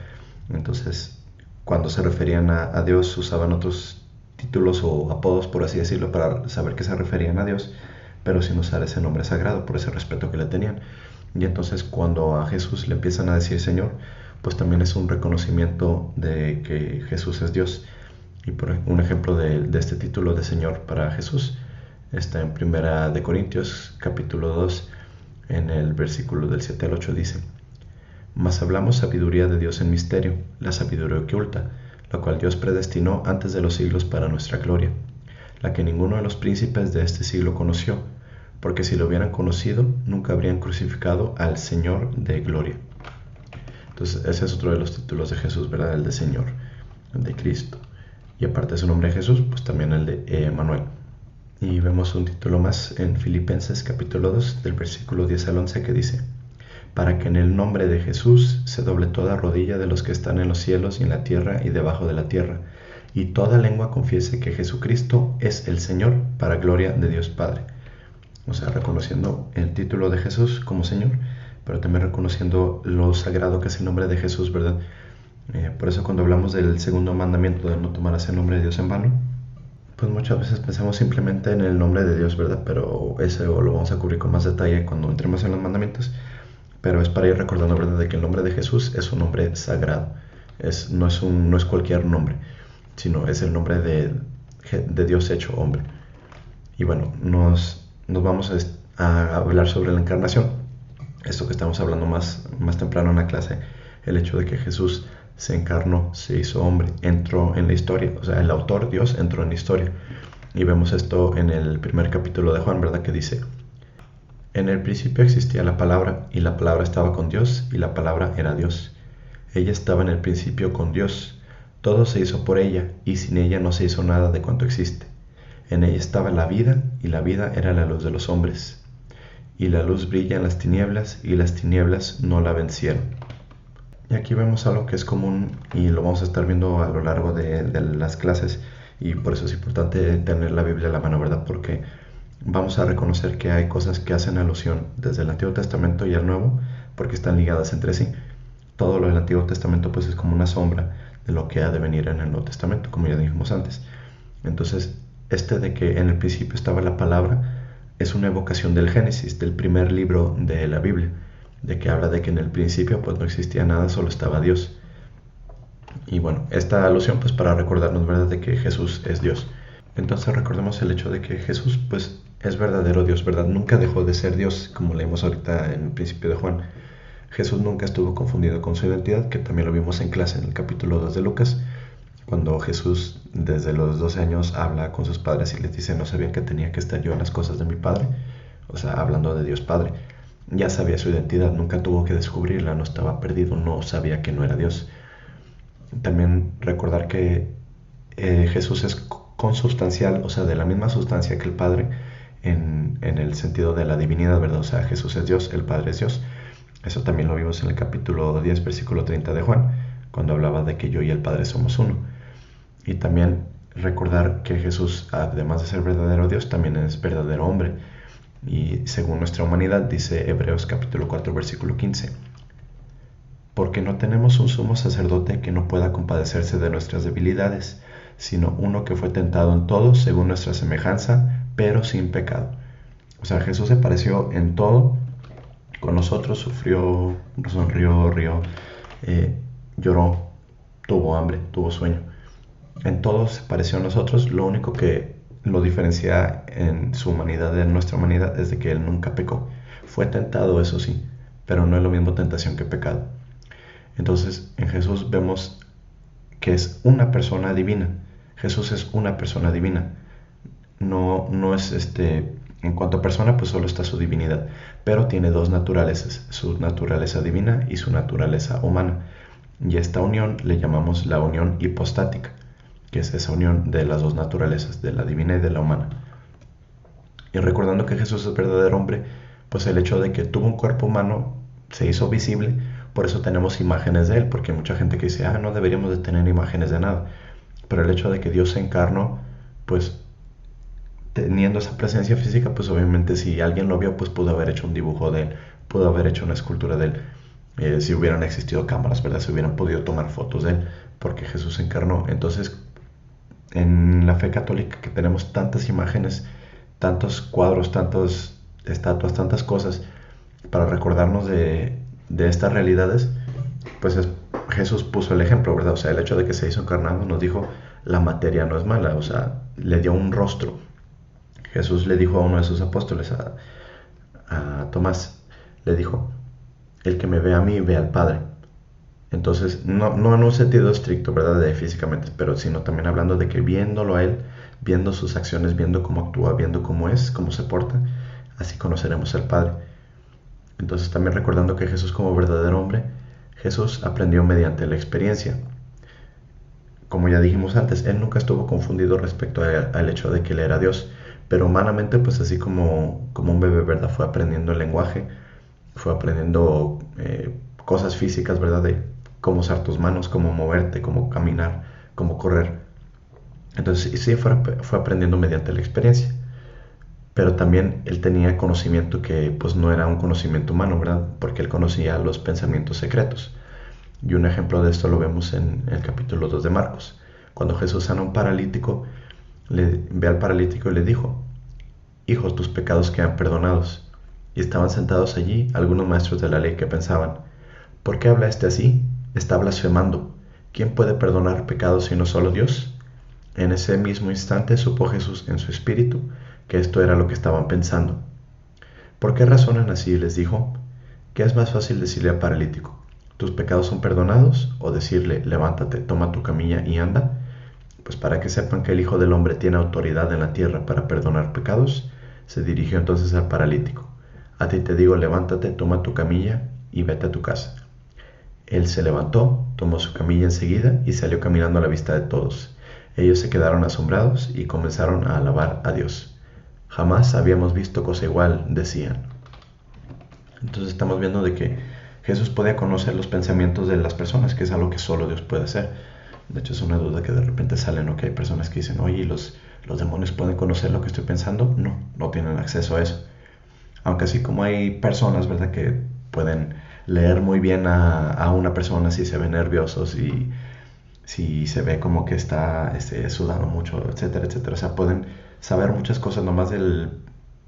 Entonces cuando se referían a Dios usaban otros títulos o apodos, por así decirlo, para saber que se referían a Dios, pero sin usar ese nombre sagrado, por ese respeto que le tenían. Y entonces cuando a Jesús le empiezan a decir Señor, pues también es un reconocimiento de que Jesús es Dios. Y por un ejemplo de este título de Señor para Jesús está en 1 Corintios capítulo 2, en el versículo del 7 al 8 dice: mas hablamos sabiduría de Dios en misterio, la sabiduría oculta, la cual Dios predestinó antes de los siglos para nuestra gloria, la que ninguno de los príncipes de este siglo conoció, porque si lo hubieran conocido, nunca habrían crucificado al Señor de gloria. Entonces ese es otro de los títulos de Jesús, ¿verdad? El de Señor, el de Cristo. Y aparte de su nombre de Jesús, pues también el de Emmanuel. Y vemos un título más en Filipenses capítulo 2, del versículo 10 al 11, que dice: para que en el nombre de Jesús se doble toda rodilla de los que están en los cielos y en la tierra y debajo de la tierra, y toda lengua confiese que Jesucristo es el Señor, para gloria de Dios Padre. O sea, reconociendo el título de Jesús como Señor, pero también reconociendo lo sagrado que es el nombre de Jesús, ¿verdad? Por eso cuando hablamos del segundo mandamiento de no tomarás el nombre de Dios en vano, pues muchas veces pensamos simplemente en el nombre de Dios, ¿verdad? Pero eso lo vamos a cubrir con más detalle cuando entremos en los mandamientos. Pero es para ir recordando, ¿verdad?, de que el nombre de Jesús es un nombre sagrado. No es cualquier nombre, sino es el nombre de Dios hecho hombre. Y bueno, nos vamos a hablar sobre la encarnación. Esto que estamos hablando más temprano en la clase, el hecho de que Jesús se encarnó, se hizo hombre, entró en la historia. O sea, el autor, Dios, entró en la historia. Y vemos esto en el primer capítulo de Juan, ¿verdad?, que dice: en el principio existía la palabra, y la palabra estaba con Dios, y la palabra era Dios. Ella estaba en el principio con Dios. Todo se hizo por ella, y sin ella no se hizo nada de cuanto existe. En ella estaba la vida, y la vida era la luz de los hombres. Y la luz brilla en las tinieblas, y las tinieblas no la vencieron. Y aquí vemos algo que es común, y lo vamos a estar viendo a lo largo de las clases, y por eso es importante tener la Biblia a la mano, ¿verdad? Porque vamos a reconocer que hay cosas que hacen alusión desde el Antiguo Testamento y el Nuevo, porque están ligadas entre sí. Todo lo del Antiguo Testamento pues es como una sombra de lo que ha de venir en el Nuevo Testamento, como ya dijimos antes. Entonces, de que en el principio estaba la palabra, es una evocación del Génesis, del primer libro de la Biblia, de que habla de que en el principio pues no existía nada, solo estaba Dios. Y bueno, esta alusión pues para recordarnos, ¿verdad?, de que Jesús es Dios. Entonces recordemos el hecho de que Jesús pues es verdadero Dios, ¿verdad? Nunca dejó de ser Dios, como leímos ahorita en el principio de Juan. Jesús nunca estuvo confundido con su identidad, que también lo vimos en clase en el capítulo 2 de Lucas, cuando Jesús desde los 12 años habla con sus padres y les dice: no sabía que tenía que estar yo en las cosas de mi Padre, o sea, hablando de Dios Padre. Ya sabía su identidad, nunca tuvo que descubrirla, no estaba perdido, no sabía que no era Dios. También recordar que Jesús es consubstancial, o sea, de la misma sustancia que el Padre, en el sentido de la divinidad, ¿verdad? O sea, Jesús es Dios, el Padre es Dios. Eso también lo vimos en el capítulo 10, versículo 30 de Juan, cuando hablaba de que yo y el Padre somos uno. Y también recordar que Jesús, además de ser verdadero Dios, también es verdadero hombre. Y según nuestra humanidad, dice Hebreos capítulo 4, versículo 15: porque no tenemos un sumo sacerdote que no pueda compadecerse de nuestras debilidades, sino uno que fue tentado en todo según nuestra semejanza, pero sin pecado. O sea, Jesús se pareció en todo con nosotros, sufrió, sonrió, rió, lloró, tuvo hambre, tuvo sueño. En todo se pareció a nosotros. Lo único que lo diferencia en su humanidad de nuestra humanidad es de que Él nunca pecó. Fue tentado, eso sí, pero no es lo mismo tentación que pecado. Entonces, en Jesús vemos que es una persona divina. Jesús es una persona divina. No es en cuanto a persona, pues solo está su divinidad, pero tiene dos naturalezas, su naturaleza divina y su naturaleza humana. Y esta unión le llamamos la unión hipostática, que es esa unión de las dos naturalezas, de la divina y de la humana. Y recordando que Jesús es verdadero hombre, pues el hecho de que tuvo un cuerpo humano se hizo visible. Por eso tenemos imágenes de Él, porque hay mucha gente que dice: no deberíamos de tener imágenes de nada. Pero el hecho de que Dios se encarnó, pues teniendo esa presencia física, pues obviamente si alguien lo vio, pues pudo haber hecho un dibujo de Él, pudo haber hecho una escultura de Él, si hubieran existido cámaras, ¿verdad? Si hubieran podido tomar fotos de Él, porque Jesús se encarnó. Entonces, en la fe católica, que tenemos tantas imágenes, tantos cuadros, tantas estatuas, tantas cosas, para recordarnos de estas realidades, pues Jesús puso el ejemplo, ¿verdad? O sea, el hecho de que se hizo encarnado nos dijo: la materia no es mala, o sea, le dio un rostro. Jesús le dijo a uno de sus apóstoles, a Tomás, le dijo: el que me ve a mí, ve al Padre. Entonces, no en un sentido estricto, ¿verdad?, de físicamente, pero sino también hablando de que viéndolo a Él, viendo sus acciones, viendo cómo actúa, viendo cómo es, cómo se porta, así conoceremos al Padre. Entonces, también recordando que Jesús, como verdadero hombre, Jesús aprendió mediante la experiencia. Como ya dijimos antes, Él nunca estuvo confundido respecto al hecho de que Él era Dios, pero humanamente, pues así como un bebé, ¿verdad?, fue aprendiendo el lenguaje, fue aprendiendo cosas físicas, ¿verdad?, de cómo usar tus manos, cómo moverte, cómo caminar, cómo correr. Entonces, sí fue aprendiendo mediante la experiencia. Pero también Él tenía conocimiento que pues no era un conocimiento humano, ¿verdad? Porque Él conocía los pensamientos secretos. Y un ejemplo de esto lo vemos en el capítulo 2 de Marcos. Cuando Jesús sana a un paralítico, ve al paralítico y le dijo: hijo, tus pecados quedan perdonados. Y estaban sentados allí algunos maestros de la ley que pensaban: ¿por qué habla este así? Está blasfemando. ¿Quién puede perdonar pecados sino solo Dios? En ese mismo instante supo Jesús en su espíritu que esto era lo que estaban pensando. ¿Por qué razonan así?, les dijo. ¿Qué es más fácil decirle al paralítico: tus pecados son perdonados? ¿O decirle: levántate, toma tu camilla y anda? Pues para que sepan que el Hijo del Hombre tiene autoridad en la tierra para perdonar pecados, se dirigió entonces al paralítico: a ti te digo, levántate, toma tu camilla y vete a tu casa. Él se levantó, tomó su camilla enseguida y salió caminando a la vista de todos. Ellos se quedaron asombrados y comenzaron a alabar a Dios. Jamás habíamos visto cosa igual, decían. Entonces estamos viendo de que Jesús podía conocer los pensamientos de las personas, que es algo que solo Dios puede hacer. De hecho, es una duda que de repente sale, ¿no? Que hay personas que dicen: oye, los ¿Los demonios pueden conocer lo que estoy pensando? No, no tienen acceso a eso. Aunque así como hay personas, ¿verdad?, que pueden leer muy bien a una persona si se ve nervioso, si se ve como que está sudando mucho, etcétera, etcétera. O sea, pueden saber muchas cosas nomás del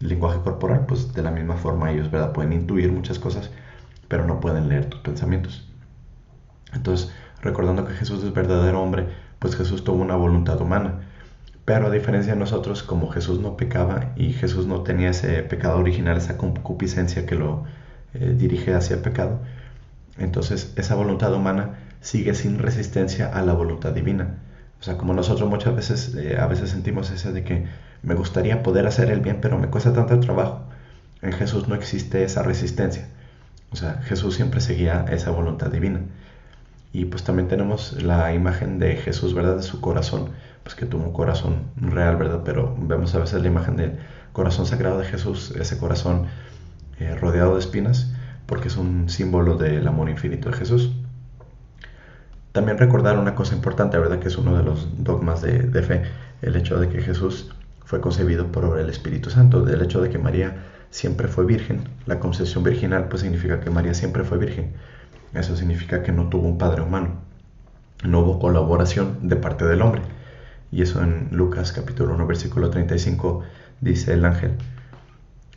lenguaje corporal, pues de la misma forma ellos, ¿verdad?, pueden intuir muchas cosas, pero no pueden leer tus pensamientos. Entonces, recordando que Jesús es verdadero hombre, pues Jesús tuvo una voluntad humana. Pero a diferencia de nosotros, como Jesús no pecaba y Jesús no tenía ese pecado original, esa concupiscencia que lo dirige hacia el pecado, entonces esa voluntad humana sigue sin resistencia a la voluntad divina. O sea, como nosotros muchas veces, a veces sentimos ese de que me gustaría poder hacer el bien, pero me cuesta tanto trabajo. En Jesús no existe esa resistencia. O sea, Jesús siempre seguía esa voluntad divina. Y pues también tenemos la imagen de Jesús, ¿verdad?, de su corazón, pues que tuvo un corazón real, ¿verdad? Pero vemos a veces la imagen del corazón sagrado de Jesús, ese corazón rodeado de espinas, porque es un símbolo del amor infinito de Jesús. También recordar una cosa importante, ¿verdad?, que es uno de los dogmas de fe, el hecho de que Jesús fue concebido por el Espíritu Santo, el hecho de que María siempre fue virgen. La concepción virginal pues significa que María siempre fue virgen. Eso significa que no tuvo un padre humano, no hubo colaboración de parte del hombre. Y eso en Lucas capítulo 1 versículo 35 dice el ángel,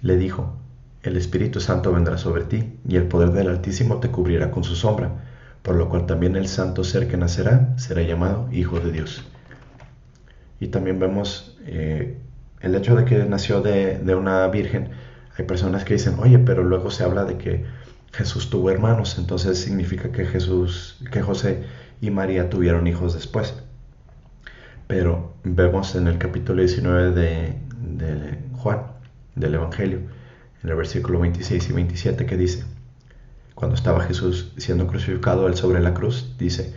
le dijo, el Espíritu Santo vendrá sobre ti y el poder del Altísimo te cubrirá con su sombra, por lo cual también el santo ser que nacerá será llamado Hijo de Dios. Y también vemos el hecho de que nació de una virgen. Hay personas que dicen, oye, pero luego se habla de que Jesús tuvo hermanos, entonces significa que José y María tuvieron hijos después. Pero vemos en el capítulo 19 de Juan, del Evangelio, en el versículo 26 y 27, que dice, cuando estaba Jesús siendo crucificado, él sobre la cruz, dice,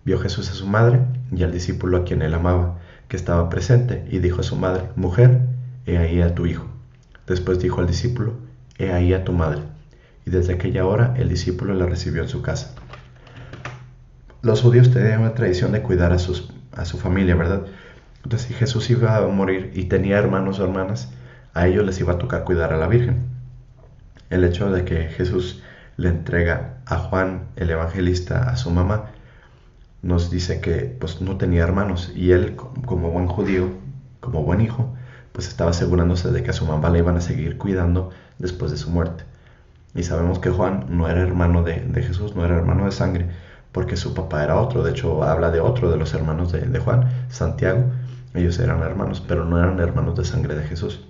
vio Jesús a su madre y al discípulo a quien él amaba, que estaba presente, y dijo a su madre, mujer, he ahí a tu hijo. Después dijo al discípulo, he ahí a tu madre. Y desde aquella hora el discípulo la recibió en su casa. Los judíos tenían una tradición de cuidar a su familia, ¿verdad? Entonces, si Jesús iba a morir y tenía hermanos o hermanas, a ellos les iba a tocar cuidar a la Virgen. El hecho de que Jesús le entrega a Juan, el evangelista, a su mamá, nos dice que pues no tenía hermanos, y él, como buen judío, como buen hijo, pues estaba asegurándose de que a su mamá la iban a seguir cuidando después de su muerte. Y sabemos que Juan no era hermano de Jesús, no era hermano de sangre, porque su papá era otro. De hecho, habla de otro de los hermanos de Juan, Santiago. Ellos eran hermanos, pero no eran hermanos de sangre de Jesús.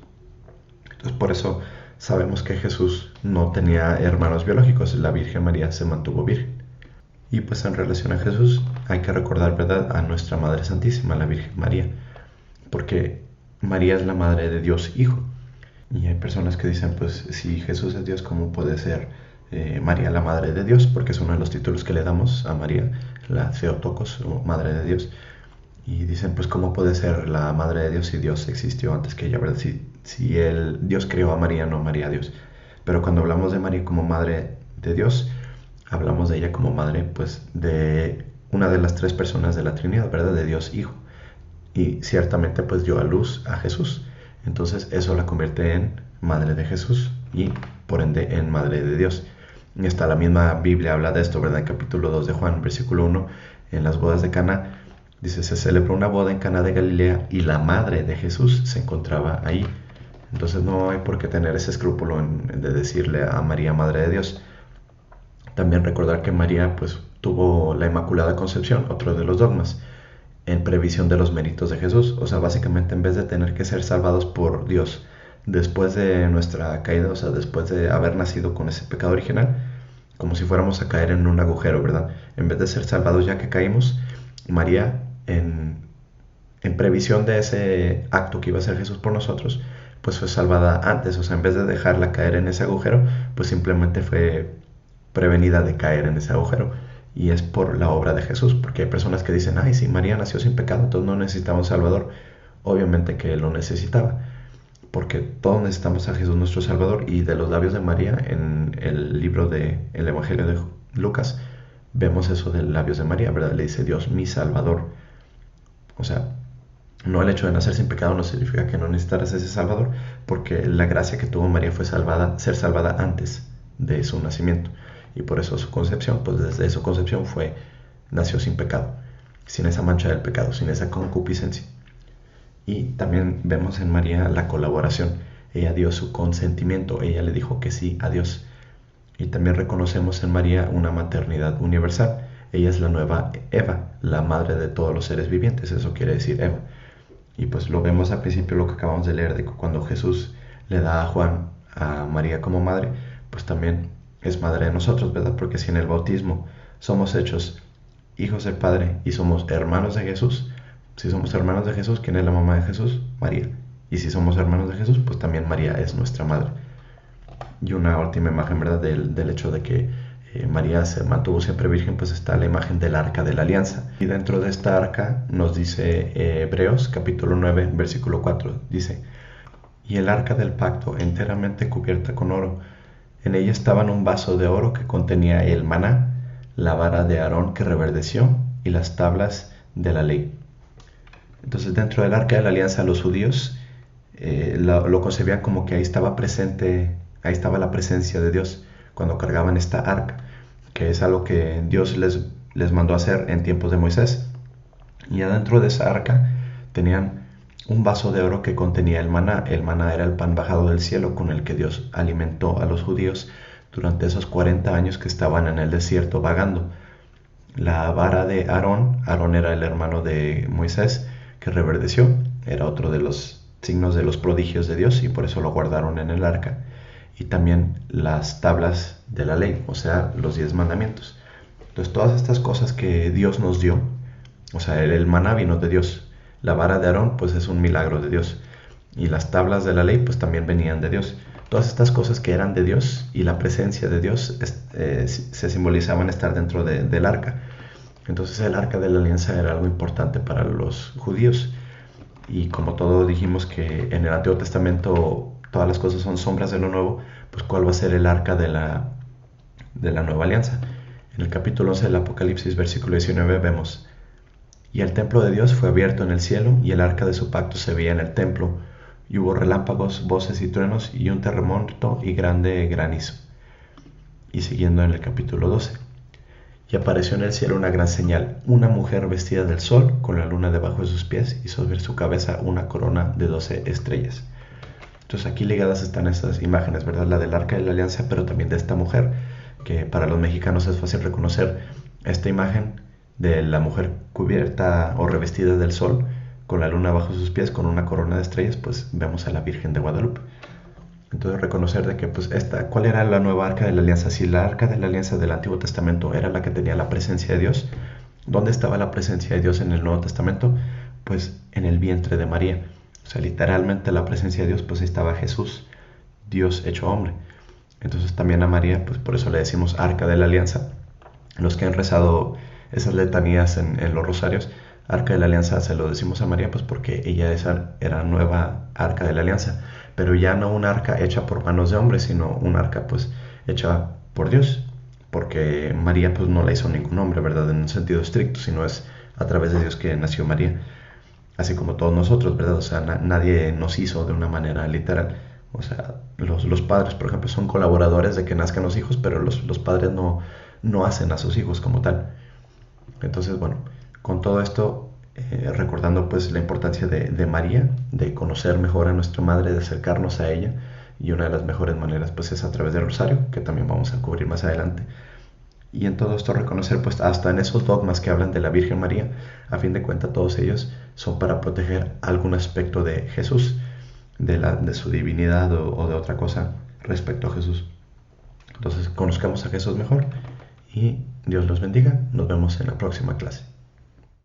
Entonces, por eso sabemos que Jesús no tenía hermanos biológicos. La Virgen María se mantuvo virgen. Y pues en relación a Jesús, hay que recordar, ¿verdad?, a nuestra Madre Santísima, la Virgen María, porque María es la Madre de Dios Hijo. Y hay personas que dicen, pues si Jesús es Dios, ¿cómo puede ser María la Madre de Dios? Porque es uno de los títulos que le damos a María, la Theotokos, o Madre de Dios. Y dicen, pues ¿cómo puede ser la Madre de Dios si Dios existió antes que ella, ¿verdad? Si Dios creó a María, no María a Dios. Pero cuando hablamos de María como Madre de Dios, hablamos de ella como Madre, pues, de una de las tres personas de la Trinidad, ¿verdad? De Dios Hijo. Y ciertamente, pues, dio a luz a Jesús. Entonces eso la convierte en Madre de Jesús y por ende en Madre de Dios. Y hasta la misma Biblia habla de esto, ¿verdad? En capítulo 2 de Juan, versículo 1, en las bodas de Caná, dice, se celebró una boda en Caná de Galilea y la madre de Jesús se encontraba ahí. Entonces no hay por qué tener ese escrúpulo de decirle a María Madre de Dios. También recordar que María pues tuvo la Inmaculada Concepción, otro de los dogmas, en previsión de los méritos de Jesús. O sea, básicamente en vez de tener que ser salvados por Dios después de nuestra caída, o sea, después de haber nacido con ese pecado original, como si fuéramos a caer en un agujero, ¿verdad? En vez de ser salvados ya que caímos, María, en previsión de ese acto que iba a hacer Jesús por nosotros, pues fue salvada antes. O sea, en vez de dejarla caer en ese agujero, pues simplemente fue prevenida de caer en ese agujero. Y es por la obra de Jesús, porque hay personas que dicen, ay, si María nació sin pecado, entonces no necesitaba un Salvador. Obviamente que lo necesitaba, porque todos necesitamos a Jesús nuestro Salvador. Y de los labios de María, en el libro del Evangelio de Lucas, vemos eso de labios de María, ¿verdad? Le dice Dios, mi Salvador. O sea, No, el hecho de nacer sin pecado no significa que no necesitaras ese Salvador, porque la gracia que tuvo María fue ser salvada antes de su nacimiento. Y por eso su concepción, pues desde su concepción nació sin pecado, sin esa mancha del pecado, sin esa concupiscencia. Y también vemos en María la colaboración. Ella dio su consentimiento, ella le dijo que sí a Dios. Y también reconocemos en María una maternidad universal. Ella es la nueva Eva, la madre de todos los seres vivientes, eso quiere decir Eva. Y pues lo vemos al principio, lo que acabamos de leer, de que cuando Jesús le da a Juan a María como madre, pues también es madre de nosotros, ¿verdad? Porque si en el bautismo somos hechos hijos del Padre y somos hermanos de Jesús, si somos hermanos de Jesús, ¿quién es la mamá de Jesús? María. Y si somos hermanos de Jesús, pues también María es nuestra madre. Y una última imagen, ¿verdad? Del hecho de que María se mantuvo siempre virgen, pues está la imagen del arca de la alianza. Y dentro de esta arca nos dice Hebreos capítulo 9, versículo 4, dice: y el arca del pacto enteramente cubierta con oro. En ella estaban un vaso de oro que contenía el maná, la vara de Aarón que reverdeció y las tablas de la ley. Entonces dentro del arca de la alianza los judíos lo concebían como que ahí estaba presente, ahí estaba la presencia de Dios cuando cargaban esta arca, que es algo que Dios les mandó a hacer en tiempos de Moisés. Y adentro de esa arca tenían un vaso de oro que contenía el maná. El maná era el pan bajado del cielo con el que Dios alimentó a los judíos durante esos 40 años que estaban en el desierto vagando. La vara de Aarón, Aarón era el hermano de Moisés que reverdeció, era otro de los signos de los prodigios de Dios y por eso lo guardaron en el arca. Y también las tablas de la ley, o sea, los 10 mandamientos. Entonces todas estas cosas que Dios nos dio, o sea, el maná vino de Dios, la vara de Aarón pues es un milagro de Dios, y las tablas de la ley pues también venían de Dios. Todas estas cosas que eran de Dios y la presencia de Dios se simbolizaban estar dentro del arca. Entonces el arca de la alianza era algo importante para los judíos. Y como todos dijimos que en el Antiguo Testamento todas las cosas son sombras de lo nuevo, pues ¿cuál va a ser el arca de la nueva alianza? En el capítulo 11 del Apocalipsis, versículo 19, vemos: y el templo de Dios fue abierto en el cielo, y el arca de su pacto se veía en el templo, y hubo relámpagos, voces y truenos, y un terremoto y grande granizo. Y siguiendo en el capítulo 12: y apareció en el cielo una gran señal, una mujer vestida del sol, con la luna debajo de sus pies, y sobre su cabeza una corona de 12 estrellas. Entonces aquí ligadas están estas imágenes, ¿verdad? La del arca de la alianza, pero también de esta mujer, que para los mexicanos es fácil reconocer esta imagen de la mujer cubierta o revestida del sol, con la luna bajo sus pies, con una corona de estrellas, pues vemos a la Virgen de Guadalupe. Entonces reconocer de que pues ¿cuál era la nueva arca de la alianza? Si la arca de la alianza del Antiguo Testamento era la que tenía la presencia de Dios, ¿dónde estaba la presencia de Dios en el Nuevo Testamento? Pues en el vientre de María. O sea, literalmente la presencia de Dios, pues estaba Jesús, Dios hecho hombre. Entonces también a María, pues por eso le decimos arca de la alianza. Los que han rezado esas letanías en los rosarios, arca de la alianza se lo decimos a María, pues porque ella era nueva arca de la alianza. Pero ya no un arca hecha por manos de hombres, sino un arca pues hecha por Dios. Porque María pues no la hizo ningún hombre, ¿verdad? En un sentido estricto, sino es a través de Dios que nació María. Así como todos nosotros, ¿verdad? O sea, nadie nos hizo de una manera literal. O sea, los padres, por ejemplo, son colaboradores de que nazcan los hijos, pero los padres no hacen a sus hijos como tal. Entonces, bueno, con todo esto, recordando pues la importancia de María, de conocer mejor a nuestra madre, de acercarnos a ella, y una de las mejores maneras pues es a través del rosario, que también vamos a cubrir más adelante. Y en todo esto reconocer, pues hasta en esos dogmas que hablan de la Virgen María, a fin de cuentas todos ellos son para proteger algún aspecto de Jesús, de su divinidad o de otra cosa respecto a Jesús. Entonces conozcamos a Jesús mejor y Dios los bendiga. Nos vemos en la próxima clase.